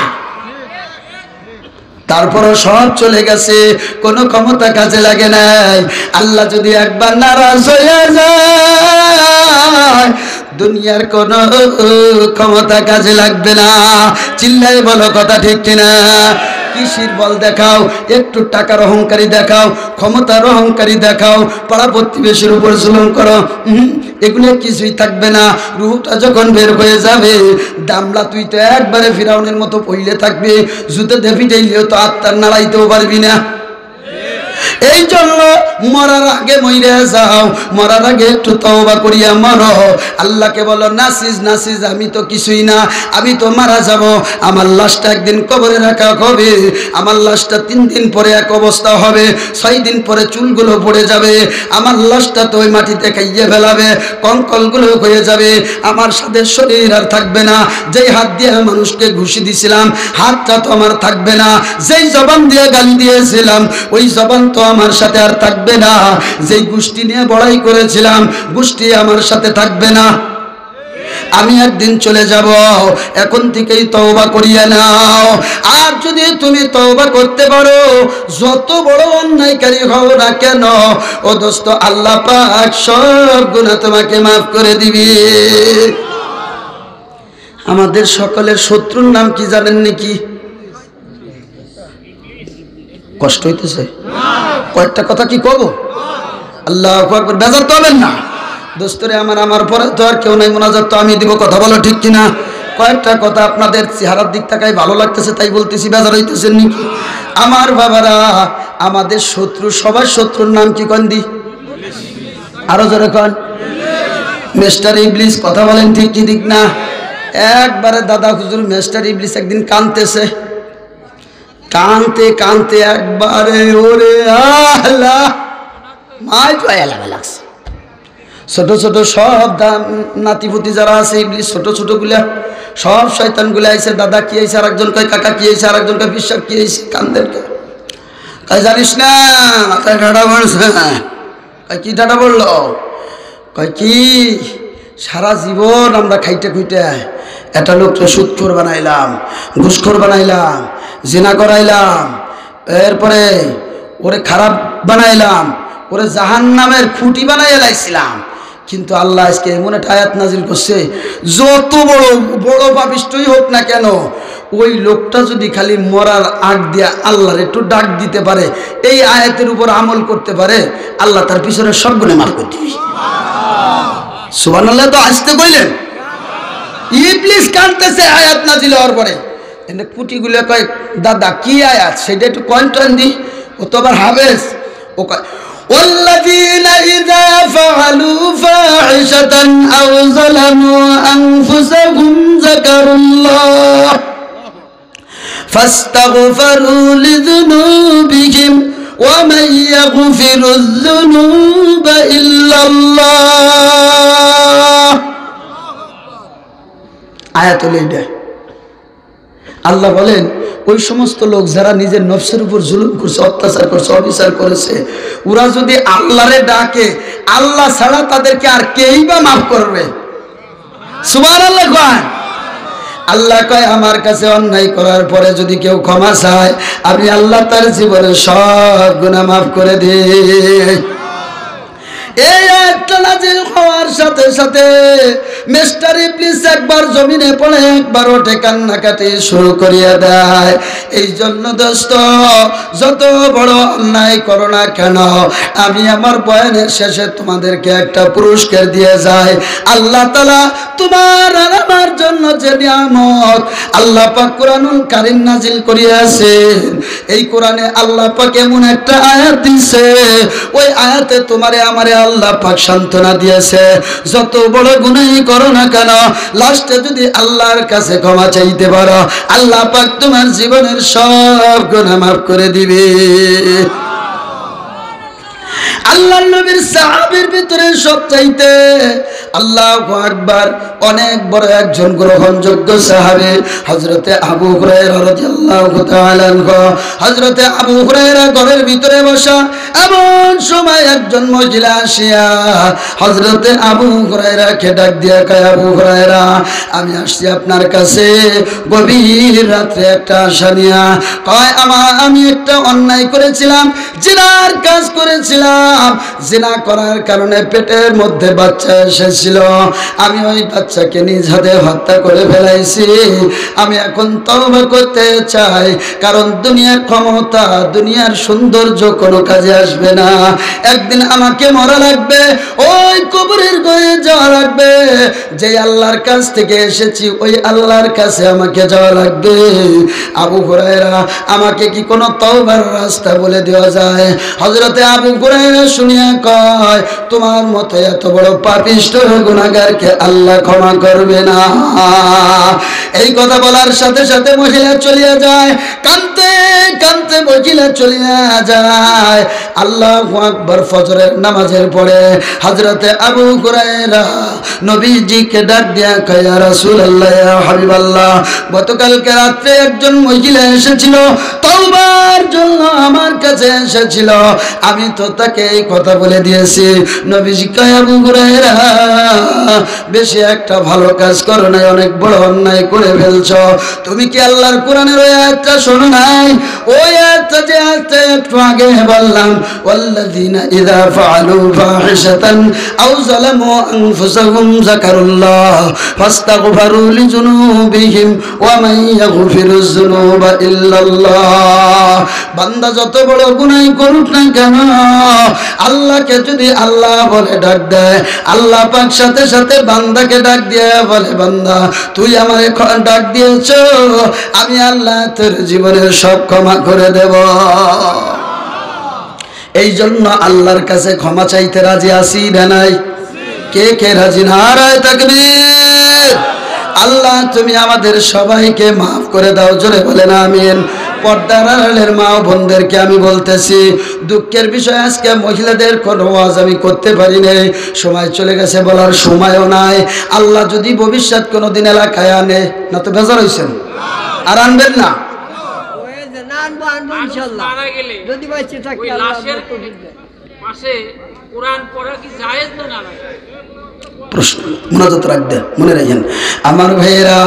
Speaker 1: তারপরও সব চলে গেছে, কোনো ক্ষমতা কাজে লাগে নাই। আল্লাহ যদি একবার নারাজ হয়ে যায় দুনিয়ার কোন ক্ষমতা কাজে লাগবে না। চিল্লাই বলো কথা ঠিক কিনা? কিসির বল দেখাও, একটু টাকার অহংকারী দেখাও, ক্ষমতার অহংকারী দেখাও, পাড়া প্রতিবেশীর উপর জুলুম করো, এগুলো কিছুই থাকবে না। রুহটা যখন বের হয়ে যাবে দামলা তুই তো একবারে ফিরাউনের মতো পইলে থাকবে, জুতে দেবি ডেইলেও তো আত্মার নাড়াইতেও পারবি না। এই জন্য মরার আগে মইরে যাও, মরার আগে একটু তওবা করিয়া মরো। আল্লাহকে বলো নাসিজ নাসিজ, আমি তো কিছুই না, আমি তো মারা যাব। আমার লাশটা একদিন কবরে রাখা হবে, আমার লাশটা 3 দিন পরে এক অবস্থা হবে, 6 দিন পরে চুলগুলো পড়ে যাবে, আমার লাশটা তো ওই মাটিতে খাইয়ে ফেলাবে, কঙ্কলগুলো হয়ে যাবে, আমার সাথে শরীর আর থাকবে না। যেই হাত দিয়ে মানুষকে ঘুষি দিছিলাম হাতটা তো আমার থাকবে না, যেই জবান দিয়ে গালি দিয়েছিলাম ওই জবান তো আমার সাথে আর থাকবে না, যেই গোষ্ঠী নিয়ে বড়াই করেছিলাম গোষ্ঠী আমার সাথে থাকবে না। আমি একদিন চলে যাব, এখন থেকেই তওবা করিয়া নাও। আর যদি তুমি তওবা করতে পারো যত বড় অন্যায়কারী হও না কেন ও দোস্ত আল্লাহ পাক সব গুনাহ তোমাকে মাফ করে দিবে। আমাদের সকলের শত্রুর নাম কি জানেন নাকি? কষ্ট হইতেছে? কয়েকটা কথা কি কব? আল্লাহু আকবার। বেজার তো হবেন না দোস্তরে আমার পরে তো আর কেউ নাই, মোনাজাত তো আমি দিব, কথা বলো ঠিক কিনা? কয়েকটা কথা আপনাদের চেহারার দিক তাকাই ভালো লাগতেছে তাই বলতেছি, বেজার হইতেছেন নাকি? আমার বাবারা, আমাদের শত্রু, সবার শত্রুর নাম কি কন্দি? আরো জোরে কন। মিস্টার ইবলিস। কথা বলেন ঠিক কি ঠিক না? একবারে দাদা হুজুর মিস্টার ইবলিস একদিন কাঁদতেছে, কানতে কানতে একবারে ওরে আল্লাহ মাই পায়লা লাগছে। ছোট ছোট সব নাতিপুতি যারা আছে ইবলিস ছোট ছোট গুলা সব শয়তান গুলা আইছে, দাদা কি আইছে, আরেকজন কয় কাকা কি আইছে, আরেকজন কয় বিশ্বাস কি আইছে, কান্দের কয় জানিস না মাথায় ডাটা পড়ছে। কয় কি ডাটা পড়লো? কয় কি সারা জীবন আমরা খাইতে খুঁইতে একটা লোককে সুদখোর বানাইলাম, ঘুষখোর বানাইলাম, জিনা করাইলাম, এরপরে ওরে খারাপ বানাইলাম, ওরে জাহান্নামের খুঁটি বানাইয়া লাইছিলাম। কিন্তু আল্লাহ আজকে এমন একটা আয়াত নাজিল করছে, যত বড় বড় পাপিষ্টই হোক না কেন, ওই লোকটা যদি খালি মরার আগ দিয়া আল্লাহর একটু ডাক দিতে পারে, এই আয়াতের উপর আমল করতে পারে, আল্লাহ তার পিছনে সব গুণে মাফ করে দিবি। সুবহানাল্লাহ। তো আসতে কইলেন ইবলিস কাঁদতেছে আয়াত নাজিল হওয়ার পরে। এনে কুটিগুলো কয় দাদা কি আয়াত সেটা একটু কন্ট্রোল দি। ও তো আবার হাফেজ। ও কয় والذين إذا فعلوا فاحشة أو ظلموا أنفسهم ذكروا الله فاستغفروا لذنوبهم ومن يغفر الذنوب إلا الله। আয়াতুল এইটা আল্লাহ বলেন ওই সমস্ত লোক যারা নিজের নফসের উপর জুলুম করছে, অত্যাচার করছে, অবিচার করেছে, ওরা যদি আল্লাহরে ডাকে, আল্লাহ ছাড়া তাদেরকে আর কেই বা মাফ করবে? সুবহানাল্লাহ কয়। আল্লাহ কয় আমার কাছে অন্যায় করার পরে যদি কেউ ক্ষমা চায়, আমি আল্লাহ তার জীবনের সব গুনাহ মাফ করে দিই। এই আয়াতটা নাজিল হওয়ার সাথে সাথে মিস্টার ইবলিস একবার জমিনে পড়ে একবার ওঠে, কান্নাকাটি শুরু করিয়া দেয়। এই জন্য দোস্ত, যত বড় অন্যায় করো না কেন, আমি আমার বয়ানের শেষে তোমাদেরকে একটা পুরস্কার দিয়ে যাই। আল্লাহ তাআলা তোমার আর আমার জন্য যে নিয়ামত আল্লাহ পাক কুরআনুল কারীম নাজিল করিয়াছেন, এই কোরআনে আল্লাহ পাক এমন একটা আয়াত দিয়েছে, ওই আয়াতে তোমারে আমারে আল্লাহ পাক সান্ত্বনা দিয়েছে, যত বড় গুনাহ করো না কেন, লাস্টে যদি আল্লাহর কাছে ক্ষমা চাইতে পারো, আল্লাহ পাক তোমার জীবনের সব গুনাহ মাফ করে দিবে। আল্লাহর নবীর সাহাবীর ভিতরে সবচাইতে আল্লাহু আকবার অনেক বড় একজন গ্রহণযোগ্য সাহাবী হযরতে আবু হুরায়রা রাদিয়াল্লাহু তাআলা আনহু। হযরতে আবু হুরায়রা ঘরের ভিতরে বসা, এমন সময় একজন মহিলা আসিয়া হযরতে আবু হুরায়রাকে ডাক দিয়া কয়, আবু হুরায়রা, আমি আসছি আপনার কাছে গভীর রাত্রে একটা আশা নিয়া। কয় আমি একটা অন্যায় করেছিলাম, জিনার কাজ করেছিলাম, জিনা করার কারণে পেটের মধ্যে বাচ্চা এসেছিল, আমি ওই বাচ্চাকে নিজ হাতে হত্যা করে ফেলাইছি। আমি এখন তওবা করতে চাই, কারণ দুনিয়ার ক্ষমতা, দুনিয়ার সৌন্দর্য কোনো কাজে আসবে না। একদিন আমাকে মরা লাগবে, ওই কবরের ঘরে যাওয়া লাগবে, যে আল্লাহর কাছ থেকে এসেছি ওই আল্লাহর কাছে আমাকে যাওয়া লাগবে। আবু হুরায়রা, আমাকে কি কোনো তওবার রাস্তা বলে দেওয়া যায়? হযরতে আবু হুরায়রা শুনিয়া কয়, তোমার মতো এত বড় পাপিষ্ঠ গুনাহগারকে আল্লাহ ক্ষমা করবে না। এই কথা বলার সাথে সাথে মহিলা চলিয়া যায়, কাঁদতে কাঁদতে মহিলা চলিয়া যায়। আল্লাহু আকবার। ফজরের নামাজের পরে হযরতে আবু হুরায়রা নবীজিকে ডাক দিয়া কয়, ইয়া রাসূলুল্লাহ, ইয়া হাবিবাল্লাহ, গতকালকে রাতে একজন মহিলা এসেছিল, তওবার জন্য আমার কাছে এসেছিল, আমি তো তাকে এই কথা বলে দিয়েছি। নবীজি কয়, আবু হুরায়রা, বেশি একটা ভালো কাজ করো নাই, অনেক বড় অন্যায় করে ফেলছো। তুমি কি আল্লাহর কোরআনের ওই আয়াতটা শোনো নাই? ওই আয়াতটা যে আয়াতটা একটু আগে বললাম, ওয়াল্লাযীনা ইযা ফাআলু ফাহিশাতান আও যালামু আনফুসাহুম যাকারুল্লাহ ফাস্তাগফিরু লিযুনুবিহিম ওয়া মান ইয়াগফিরুয যুনুবা ইল্লাল্লাহ। বান্দা যত বড় গুনাহ করুক না কেন, আল্লাহকে যদি আল্লাহ বলে ডাক দেয়, আল্লাহ পাক সাথে সাথে বান্দাকে ডাক দিয়ে বলে, বান্দা তুই আমারে ডাক দিয়েছ, আমি আল্লাহ তোর জীবনের সব ক্ষমা করে দেব। এই জন্য আল্লাহর কাছে ক্ষমা চাইতে রাজি আছি না নাই? কে কে রাজি? নারায়ে তাকবীর। আল্লাহ তুমি আমাদের সবাইকে মাফ করে দাও, জোরে বলেন আমিন। পর্দার আড়ালের মা ও বোনদেরকে আমি বলতেছি, দুঃখের বিষয় আজকে মহিলাদের কোনো ওয়াজ আমি করতে পারি নাই, সময় চলে গেছে, বলার সময়ও নাই। আল্লাহ যদি ভবিষ্যৎ কোনো দিন এলাকায় আনে, না তো বেজার হয়েছেন আর আনবেন না, প্রশ্ন মুনাজাত রাখবেন, মনে রাখেন আমার ভাইয়েরা।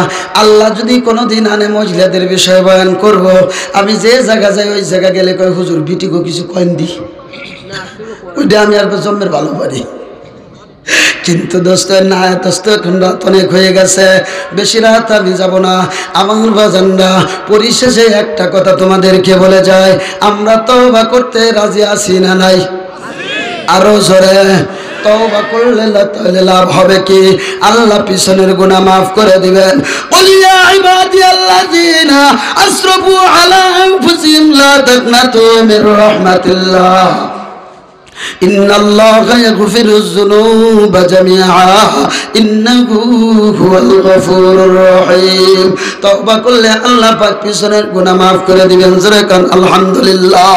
Speaker 1: আল্লাহ যদি কোনোদিন আনে, মহিলাদের বিষয়ে বয়ান করব, আমি যে জায়গা যাই ওই জায়গা গেলে কয় হুজুর বিটিকে কিছু কয়েন দি, ওইটা আমি আর জন্মের ভালো পারি। কিন্তু দোস্ত না, দোস্ত এখন রাত অনেক হয়ে গেছে, বেশি রাত আমি যাব না। আমার বাজানরা পরিশেষে একটা কথা তোমাদেরকে বলে যায়, আমরা তওবা করতে রাজি আছি না নাই? আরো জোরে তওবা করলে তাহলে লাভ হবে কি? আল্লাহ পিছনের গুনাহ মাফ করে দিবেন। কুল ইয়া ইবাদিয়াল্লাযীনা আসরাফু আলা আনফুসিহিম লা তাকনাতু মির রাহমাতিল্লাহ ইন্নাল্লাহা ইয়াগফিরুয যুনুবা জামিআ ইন্নাহু হুয়াল গফুরুর রহিম। তওবা করলে আল্লাহ পাক পিছনের গুনাহ মাফ করে দিবেন। জোরে কান আলহামদুলিল্লাহ।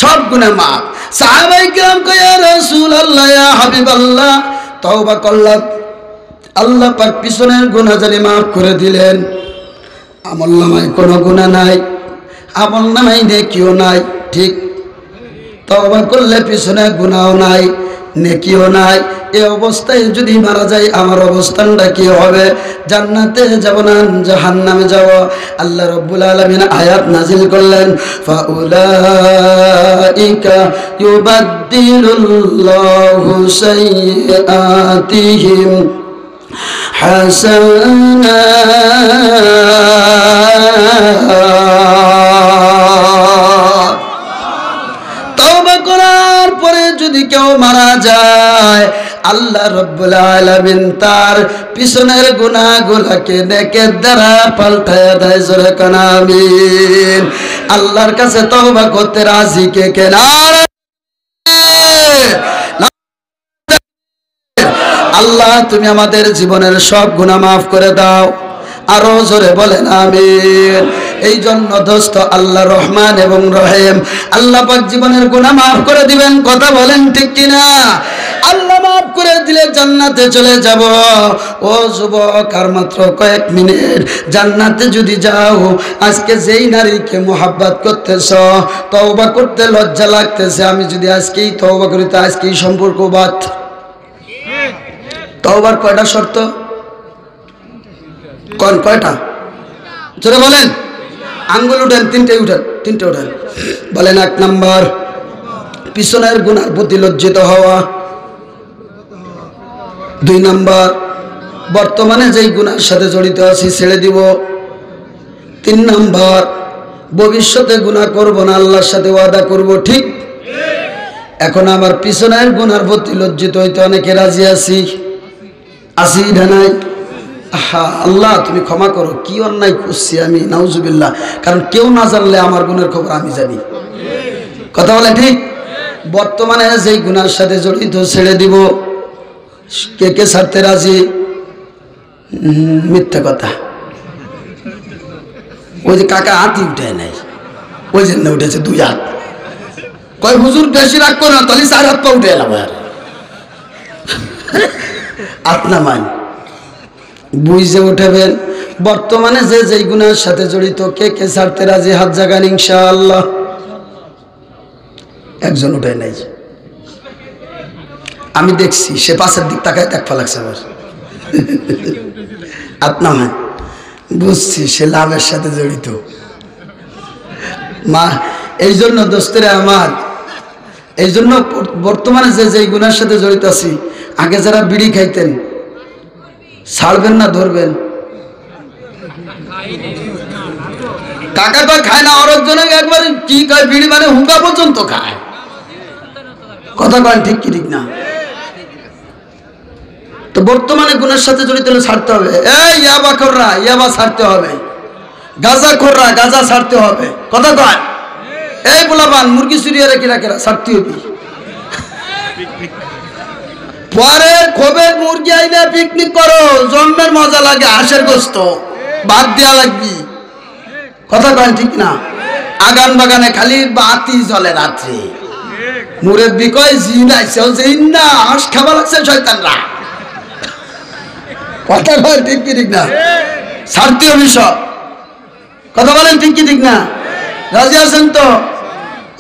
Speaker 1: সব গুনাহ মাফ। সাহাবায়ে কিরাম কয়, ইয়া রাসূলুল্লাহ, ইয়া হাবিবাল্লাহ, তওবা করলাম, আল্লাহ পাক পিছনের গুনাহ জানি মাফ করে দিলেন, আমলনামায় কোনো গুনাহ নাই, আমলনামায় নেকিও নাই, ঠিক? তওবা করলে পিছনে গুনাহও নাই, নেকিও নাই, এই অবস্থায় যদি মারা যায় আমার অবস্থানটা কি হবে? জান্নাতে যাব না জাহান্নামে যাব? আল্লাহ রাব্বুল আলামিন আয়াত নাজিল করলেন, ফাউলাইকা ইউবাদদিলুল্লাহু সাইয়্যাতিহিম হাসানাত। তওবা করার পরে যদি কেউ মারা যায়, আল্লাহ রাব্বুল আলামিন তার পিছনের গুনাহগুলোকে নেকের দ্বারা পাল্টায়া দেয়। জোরে কান আমিন। আল্লাহর কাছে তওবা করতে রাজি কে কে? আল্লাহ তুমি আমাদের জীবনের সব গুনাহ মাফ করে দাও, আরো জোরে বলেন আমিন। এই জন্য দোস্ত আল্লাহ রহমান এবং রহিম, আল্লাহ পাক জীবনের গুনাহ মাফ করে দিবেন। কথা বলেন ঠিক কিনা? আল্লাহ মাফ করে দিলে জান্নাতে চলে যাব। ও যুবক, আর মাত্র কয়েক মিনিট, জান্নাতে যদি যাও, আজকে যেই নারীকে মোহাব্বত করতেছ, তওবা করতে লজ্জা লাগতেছে, আমি যদি আজকেই তওবা করি তো আজকেই সম্পর্ক বাদ। তওবার কয়টা শর্ত? কয়টা? জোরে বলেন। আঙ্গুল উঠেন, তিনটে উঠেন, তিনটে উঠেন। বলেন, 1 নাম্বার পিছনের গুনার প্রতি লজ্জিত হওয়া। 2 নাম্বার বর্তমানে যেই গুনার সাথে জড়িত আছি ছেড়ে দিব। 3 নাম্বার ভবিষ্যতে গুনাহ করব না, আল্লাহর সাথে ওয়াদা করব, ঠিক? এখন আমার পিছনের গুনার প্রতি লজ্জিত হইতে অনেকে রাজি আছি না নাই? আল্লাহ তুমি ক্ষমা করো, কি অন্যায় করছি আমি, নাউজুবিল্লাহ। কারণ কেউ না জানলে আমার গুনার খবর আমি জানি। কথা বলে ঠিক? বর্তমানে যেই গুনার সাথে জড়িত ছেড়ে দিব। কে কে ছাড়তে রাজি? মিথ্যা কথা। ওই যে কাকা হাতই উঠে নাই, ওই জন্য উঠেছে 2 হাত। কয় হুজুর বেশি রাগ করো না, তাহলে 4 হাত পা উঠে এলাম। আর আপনার বুঝে উঠবেন। বর্তমানে যেই গুনার সাথে জড়িত কে কে ছাড়তে রাজি? হাত জাগান ইনশাআল্লাহ। একজন উঠে নাই। আমি দেখছি সে পাশের দিক তাকায় দেখা লাগছে আমার আপনার বুঝছি সে লাভের সাথে জড়িত মা। এই জন্য দোস্তরে আমার, এই জন্য বর্তমানে যে গুনার সাথে জড়িত আছি, আগে যারা বিড়ি খাইতেন ছাড়বেন না ধরবেন? কাকা তো খায় না, অরজনে একবার কি খায়, বিড়ি মানে হুঁকা পর্যন্ত খায়। কথা কয় ঠিক কি ঠিক না? তো বর্তমানে গুনার সাথে জড়িত হলে ছাড়তে হবে। এই ইয়াবা খোররা ইয়াবা ছাড়তে হবে, গাঁজা খোররা গাঁজা ছাড়তে হবে। কথা কয় এই পোলাপান মুরগি চুরিয়ে রেখে রাখেরা ছাড়তে হবে। পরে খোবে মুরগি আইলে পিকনিক করো, জন্মের মজা লাগে, হাঁসের গোস্ত বাদ দেওয়া লাগবি। কথা কয় ঠিক না? আগান বাগানে খালি বাতি জ্বলে রাত্রে, মুরব্বি কয় জিন আইছে, জিন না হাঁস খাওয়া লাগছে শয়তানরা। কথা কয় ঠিক কি ঠিক না? ছাড়তে হবে সব। কথা বলেন ঠিক কি ঠিক না? রাজি আছেন তো?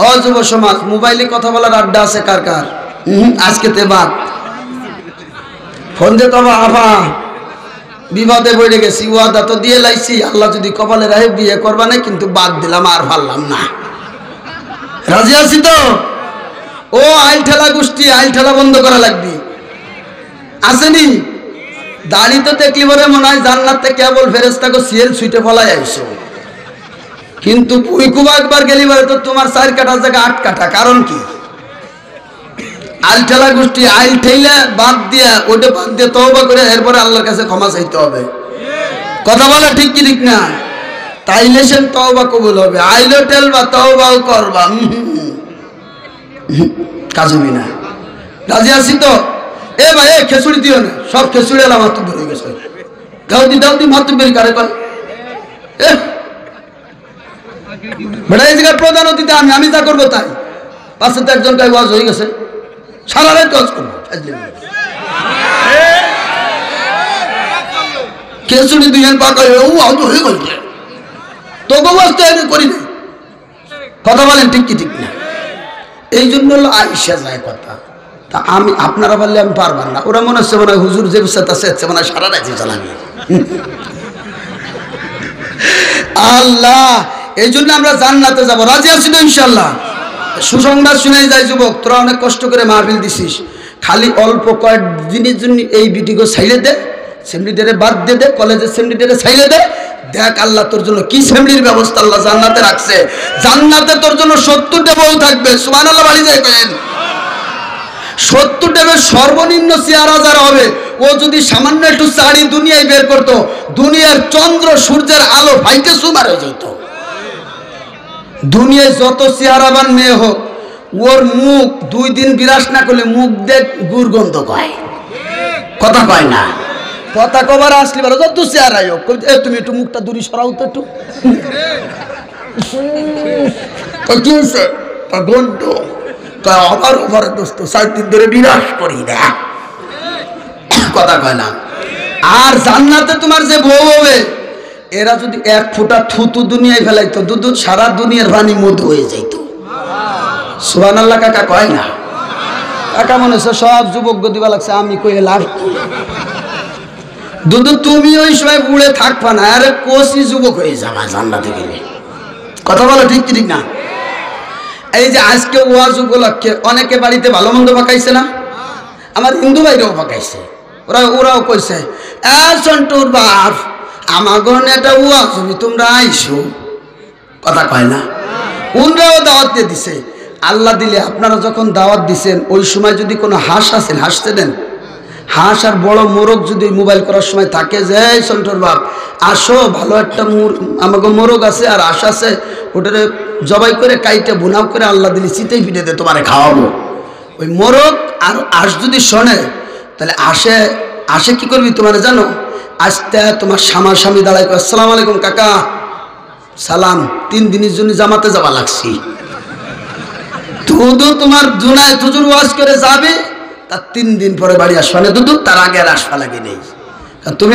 Speaker 1: ও যুব সমাজ, মোবাইলে কথা বলার আড্ডা আছে কার কার? আজকে তে বাদ ফোন দিয়ে তবা আভা বিবাদে পড়ে গেছি, ওয়াদা তো দিয়ে লাইছি, আল্লাহ যদি কপালে রাহে বিয়ে করবা না, কিন্তু বাদ দিলাম আর পারলাম না। রাজি আছি তো? ও আইল ঠেলা গোষ্ঠী, আইল ঠেলা বন্ধ করা লাগবে। আসেনি দাড়ি তো দেখলি বলে মনে হয় জান্নাতে কেবল ফেরেশতাকে সিএল সুইটে ফলাই আইছো, কিন্তু পুইকুবা একবার গেলি বলে তো তোমার 4 কাঠা জায়গা 8 কাঠা। কারণ কি? আইল ঠেলা গোষ্ঠী, আইল ঠেলে বাদ দিয়া ওটা বাদ দিয়ে তওবা করে এরপরে আল্লাহর কাছে ক্ষমা চাইতে হবে। কথা বলে ঠিক কি ঠিক না? তাইলে সে তওবা কবুল হবে। আইলো ঠেলবা তওবাও করবা, কাজবি না। রাজি আছি তো? এ ভাই এ খেচুড়ি দিও না, সব খেচুড়ি এলাম মাতুব হয়ে গেছে। দাউদি মাতুব বের কারে কয় বেটা এই জায়গার প্রধান অতিথি আমি যা করবো তাই। পাশে তো একজন কয় ওয়াজ হয়ে গেছে, সারা রাত ওয়াজ করবো। খেচুড়ি দুইজন পাকা ও আজ হয়ে গেছে, তোকে ওয়াজ তো আমি করি না। কথা বলেন ঠিক কি ঠিক না? এই জন্য হলো আইসা যায় কথা। তা আমি আপনারা বললে আমি পারবার না। ওরা মনে হচ্ছে মনে হয় হুজুর যে আছে মনে হয় সারা রাজি চালাবি। আল্লাহ, এই জন্য আমরা জান্নাতে যাবো। রাজি আছি তো ইনশাল্লাহ? সুসংবাদ শুনে যাই যুবক, তোরা অনেক কষ্ট করে মাহফিল দিছিস, খালি অল্প কয়েক দিনের জন্য এই বিটিকে ছাইলে দে, সেমরিদের বাদ দিয়ে দে, কলেজের সেমরিদের ছাইলে দে, দেখ আল্লাহ তোর জন্য কি সেমরির ব্যবস্থা আল্লাহ জান্নাতে রাখছে। জান্নাতে তোর জন্য 70টা বউ থাকবে। সুবহানাল্লাহ বাড়ি যাইবেন। 70 টাকা সর্বনিম্ন চেহারা যার হবে, ও যদি সামান্য একটু চাড়ি দুনিয়ায় বের করতো, দুনিয়ার চন্দ্র সূর্যের আলো ফাইটে সুমার হয়ে যেত। দুনিয়ায় যত চেহারাবান মেয়ে হোক, ওর মুখ 2 দিন বিরাস না করলে মুখ দেখ দুর্গন্ধ কয়। কথা কয় না? কথা কবার আসলে বলো যত চেহারাই হোক, তুমি একটু মুখটা দূরে সরাও তো একটু। কি হয়েছে? গন্ধ আবার ওভার দোস্ত 4 দিন ধরে বিরাস করি না। কথা কয় না? আর জান্নাতে তোমার যে বউ হবে, এরা যদি 1 ফোঁটা থুতু দুনিয়ায় ফেলাইতো, দুধ সারা দুনিয়ার পানি মধু হয়ে যাইতো। সুবহানাল্লাহ কাকা কয় না? কাকা মনে হচ্ছে সব যুবক দিবা লাগছে, আমি কই লাভ দুধ তুমি ওই সময় বুড়ে থাকবা না, আরে কোসি যুবক হয়ে যাবা জান্নাতে গেলে। কথা বলো ঠিক কি ঠিক না? এই যে আজকে ওয়াজ উপলক্ষে অনেকে বাড়িতে ভালো মন্দ পাকাইছে না? আমার হিন্দু ভাইরাও পাকাইছে, ওরাও কইছে সন্টুর বাপ আমাগো একটা ওয়াজ তুমি তোমরা আইসো। কথা কয় না? উনরাও দাওয়াত দিয়ে দিছে। আল্লাহ দিলে আপনারা যখন দাওয়াত দিছেন, ওই সময় যদি কোনো হাঁস আছেন হাসতে দেন, হাঁস আর বড় মোরগ যদি মোবাইল করার সময় থাকে যে সন্টুর বাপ আসো ভালো একটা আমাকে মোরগ আছে আর হাঁস আছে, ওটারে জবাই করে কাইটে বুনাও করে আল্লাহ দিলে চিতেই পিঠে দে তোমারে খাওয়াবো। ওই মোরগ আর হাঁস যদি শোনে, তাহলে আসে কি করবি তোমার জানো? আসতে তোমার সামনাসামনি দাঁড়াই করে আসসালামু আলাইকুম কাকা, সালাম, 3 দিনের জন্য জামাতে যাওয়া লাগছি। দুধু তোমার দুনায় তুজুর ওয়াজ করে যাবে, তার 3 দিন পরে বাড়ি আসবা না দুধু, তার আগে আর আসবা লাগে নেই। তুমি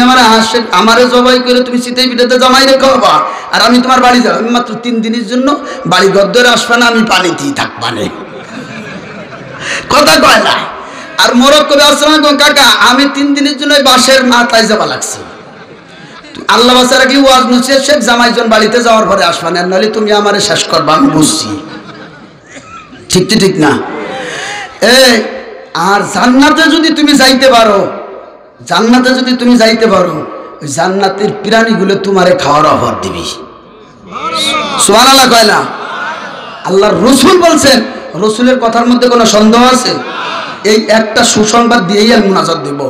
Speaker 1: আমারে জবাই করে তুমি চিতেই পিঠাতে জামাই রেখে হবা, আর আমি তোমার বাড়ি যাবো। আমি মাত্র 3 দিনের জন্য বাড়ি ঘর ধরে আসবা না, আমি পানিতেই থাকবা না। কথা কয় না? আর মোরক কবি আসসালাম কাকা আমি 3 দিনের জন্য বাসের মাথায় যাওয়া লাগছে আল্লাহ বাসারা কি ওয়াজ নসিহত শেখ জামাইজন বাড়িতে যাওয়ার পরে আসবা না নাহলে তুমি আমারে শেষ করবা আমি বুঝছি ঠিক না এই আর জান্নাতে যদি তুমি যাইতে পারো ওই জান্নাতের প্রাণীগুলো তোমারে খাওয়ার অফার দিবি সুবহানাল্লাহ কয় না আল্লাহর রাসূল বলছেন রাসূলের কথার মধ্যে কোনো সন্দেহ আছে এই একটা সুসংবাদ দিয়েই আমি মুনাজাত দেব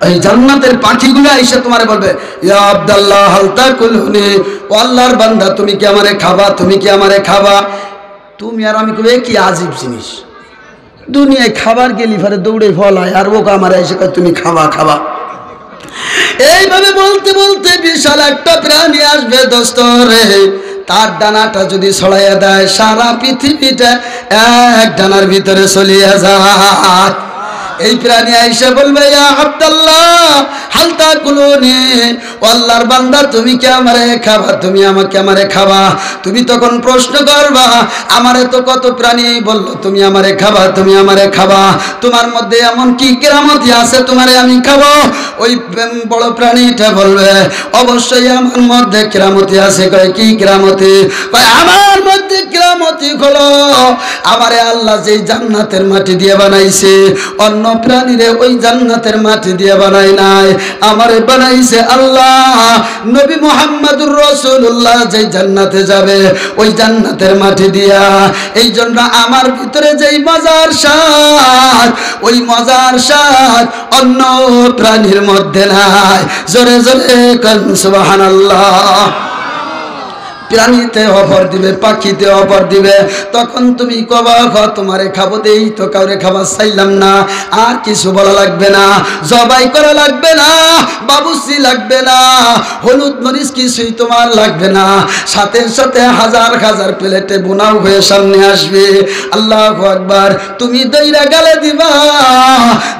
Speaker 1: এই জান্নাতের পাখিগুলো এসে তোমারে বলবে ইয়া আব্দুল্লাহ হাল তাকুলুনি ও আল্লাহর বান্দা তুমি কি আমারে খাবা তুমি আর আমি কই কি আজীব জিনিস দুনিয়ায় খাবার গেলি ফরে দৌড়ে ফলায় আর ও আমারে এসে কয় তুমি খাবা এইভাবে বলতে বলতে বিশাল একটা প্রাণী আসবে দোস্ত রে তার ডানাটা যদি ছড়াইয়া দেয় সারা পৃথিবীটা এক ডানার ভিতরে চলিয়া যায় এই প্রাণী আইসা বলবে ইয়া আব্দুল্লাহ হাল তাকুলুনি ও আল্লাহর বান্দা তুমি কি আমারে খাবা আমারে খাবা তুমি তখন প্রশ্ন করবা আমারে তো কত প্রাণী বলল তুমি আমারে খাবা তোমার মধ্যে এমন কি কেরামতি আছে তোমারে আমি খাবো ওই বড় প্রাণীটা বলবে অবশ্যই আমার মধ্যে কেরামতি আছে কয় কি কেরামতি কয় আমার মধ্যে কেরামতি হলো আমারে আল্লাহ যেই জান্নাতের মাটি দিয়ে বানাইছে অন্য প্রাণীরে ওই জান্নাতের মাটি দিয়ে বানাই নাই আমারে বানাইছে আল্লাহ নবী মুহাম্মদুর রাসূলুল্লাহ যেই জান্নাতে যাবে ওই জান্নাতের মাটি দিয়া এই জন্য আমার ভিতরে যেই মজার স্বাদ ওই মজার স্বাদ অন্য প্রাণীর মধ্যে নাই জোরে জোরে কোন সুবহানাল্লাহ প্রাণীতে অফার দিবে পাখিতে অফার দিবে তখন তুমি কবা তোমারে খাবো দেই তো কাউরে খাবার চাইলাম না আর কিছু বলা লাগবে না জবাই করা লাগবে না বাবুসি লাগবে না হলুদ মরিচ কিছুই তোমার লাগবে না সাথে সাথে হাজার হাজার প্লেটে বোনাও হয়ে সামনে আসবে আল্লাহু আকবার তুমি দইরা গালে দিবা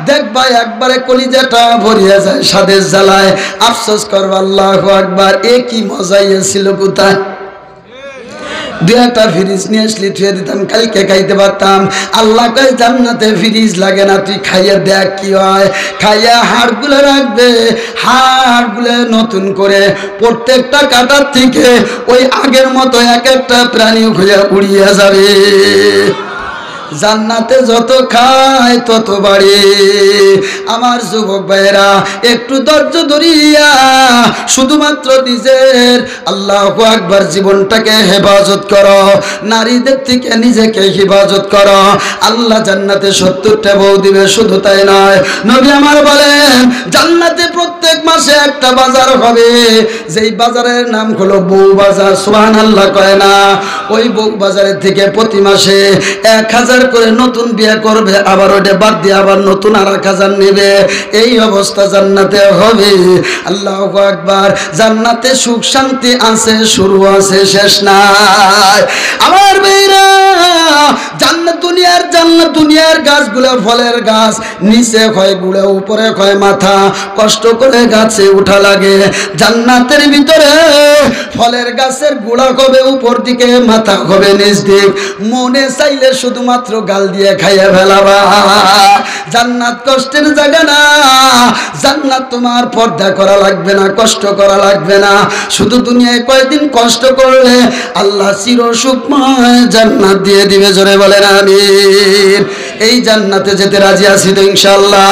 Speaker 1: দেখবা একবারে কলিজাটা ভরিয়ে যায় স্বাদের জ্বালায় আফসোস করবা আল্লাহু আকবার এ কি মজাই ছিল কোথায় দুই একটা ফ্রিজ নিয়ে আসলে থুয়ে দিতাম কালকে খাইতে পারতাম আল্লাহ কয় জান্নাতে ফ্রিজ লাগে না তুই খাইয়া দেখ কি হয় খাইয়া হাড়গুলো রাখবে হাড়গুলো নতুন করে প্রত্যেকটা কাটার থেকে ওই আগের মতো এক একটা প্রাণী খুঁজে উড়িয়ে যাবে জান্নাতে যত খায় তত বাড়ে আমার যুবক ভাইরা একটু ধৈর্য ধরিয়া শুধুমাত্র নিজের আল্লাহু আকবার জীবনটাকে হেফাজত করো নারীদের থেকে নিজেকে হেফাজত করো আল্লাহ জান্নাতে 70টা বউ দিবে শুধু তাই নয় নবী আমার বলেন জান্নাতে প্রত্যেক মাসে একটা বাজার হবে যেই বাজারের নাম হলো বউ বাজার সুবহানাল্লাহ কয় না ওই বউ বাজারের থেকে প্রতি মাসে 1000 করে নতুন বিয়ে করবে আবার ওটা বাদ দিয়ে আবার নতুন আর 1000 নেবে এই অবস্থা জান্নাতে হবে আল্লাহু আকবার জান্নাতে সুখ শান্তি আছে শুরু আছে শেষ নাই আমার ভাইরা জান্নাত দুনিয়ার গাছগুলো ফলের গাছ নিচে হয় গুড়ে উপরে হয় মাথা কষ্ট করে গাছে উঠা লাগে জান্নাতের ভিতরে ফলের গাছের গুড়া হবে উপর দিকে মাথা হবে নিচ দিক মনে চাইলে শুধুমাত্র গাল দিয়ে খাইয়া ফেলাবা জান্নাত কষ্টের জায়গা না জান্নাত তোমার পর্দা করা লাগবে না কষ্ট করা লাগবে না শুধু দুনিয়ায় কয়েকদিন কষ্ট করলে আল্লাহ চির সুখময় জান্নাত দিয়ে দিবে জোরে বলেন আমিন এই জান্নাতে যেতে রাজি আছি তো ইনশাআল্লাহ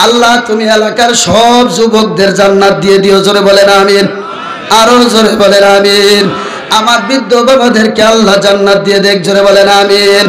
Speaker 1: আল্লাহ তুমি এলাকার সব যুবকদের জান্নাত দিয়ে দিও জোরে বলেন আমিন আরো জোরে বলেন আমিন আমার বৃদ্ধ বাবাদেরকে আল্লাহ জান্নাত দিয়ে দেখ জোরে বলেন আমিন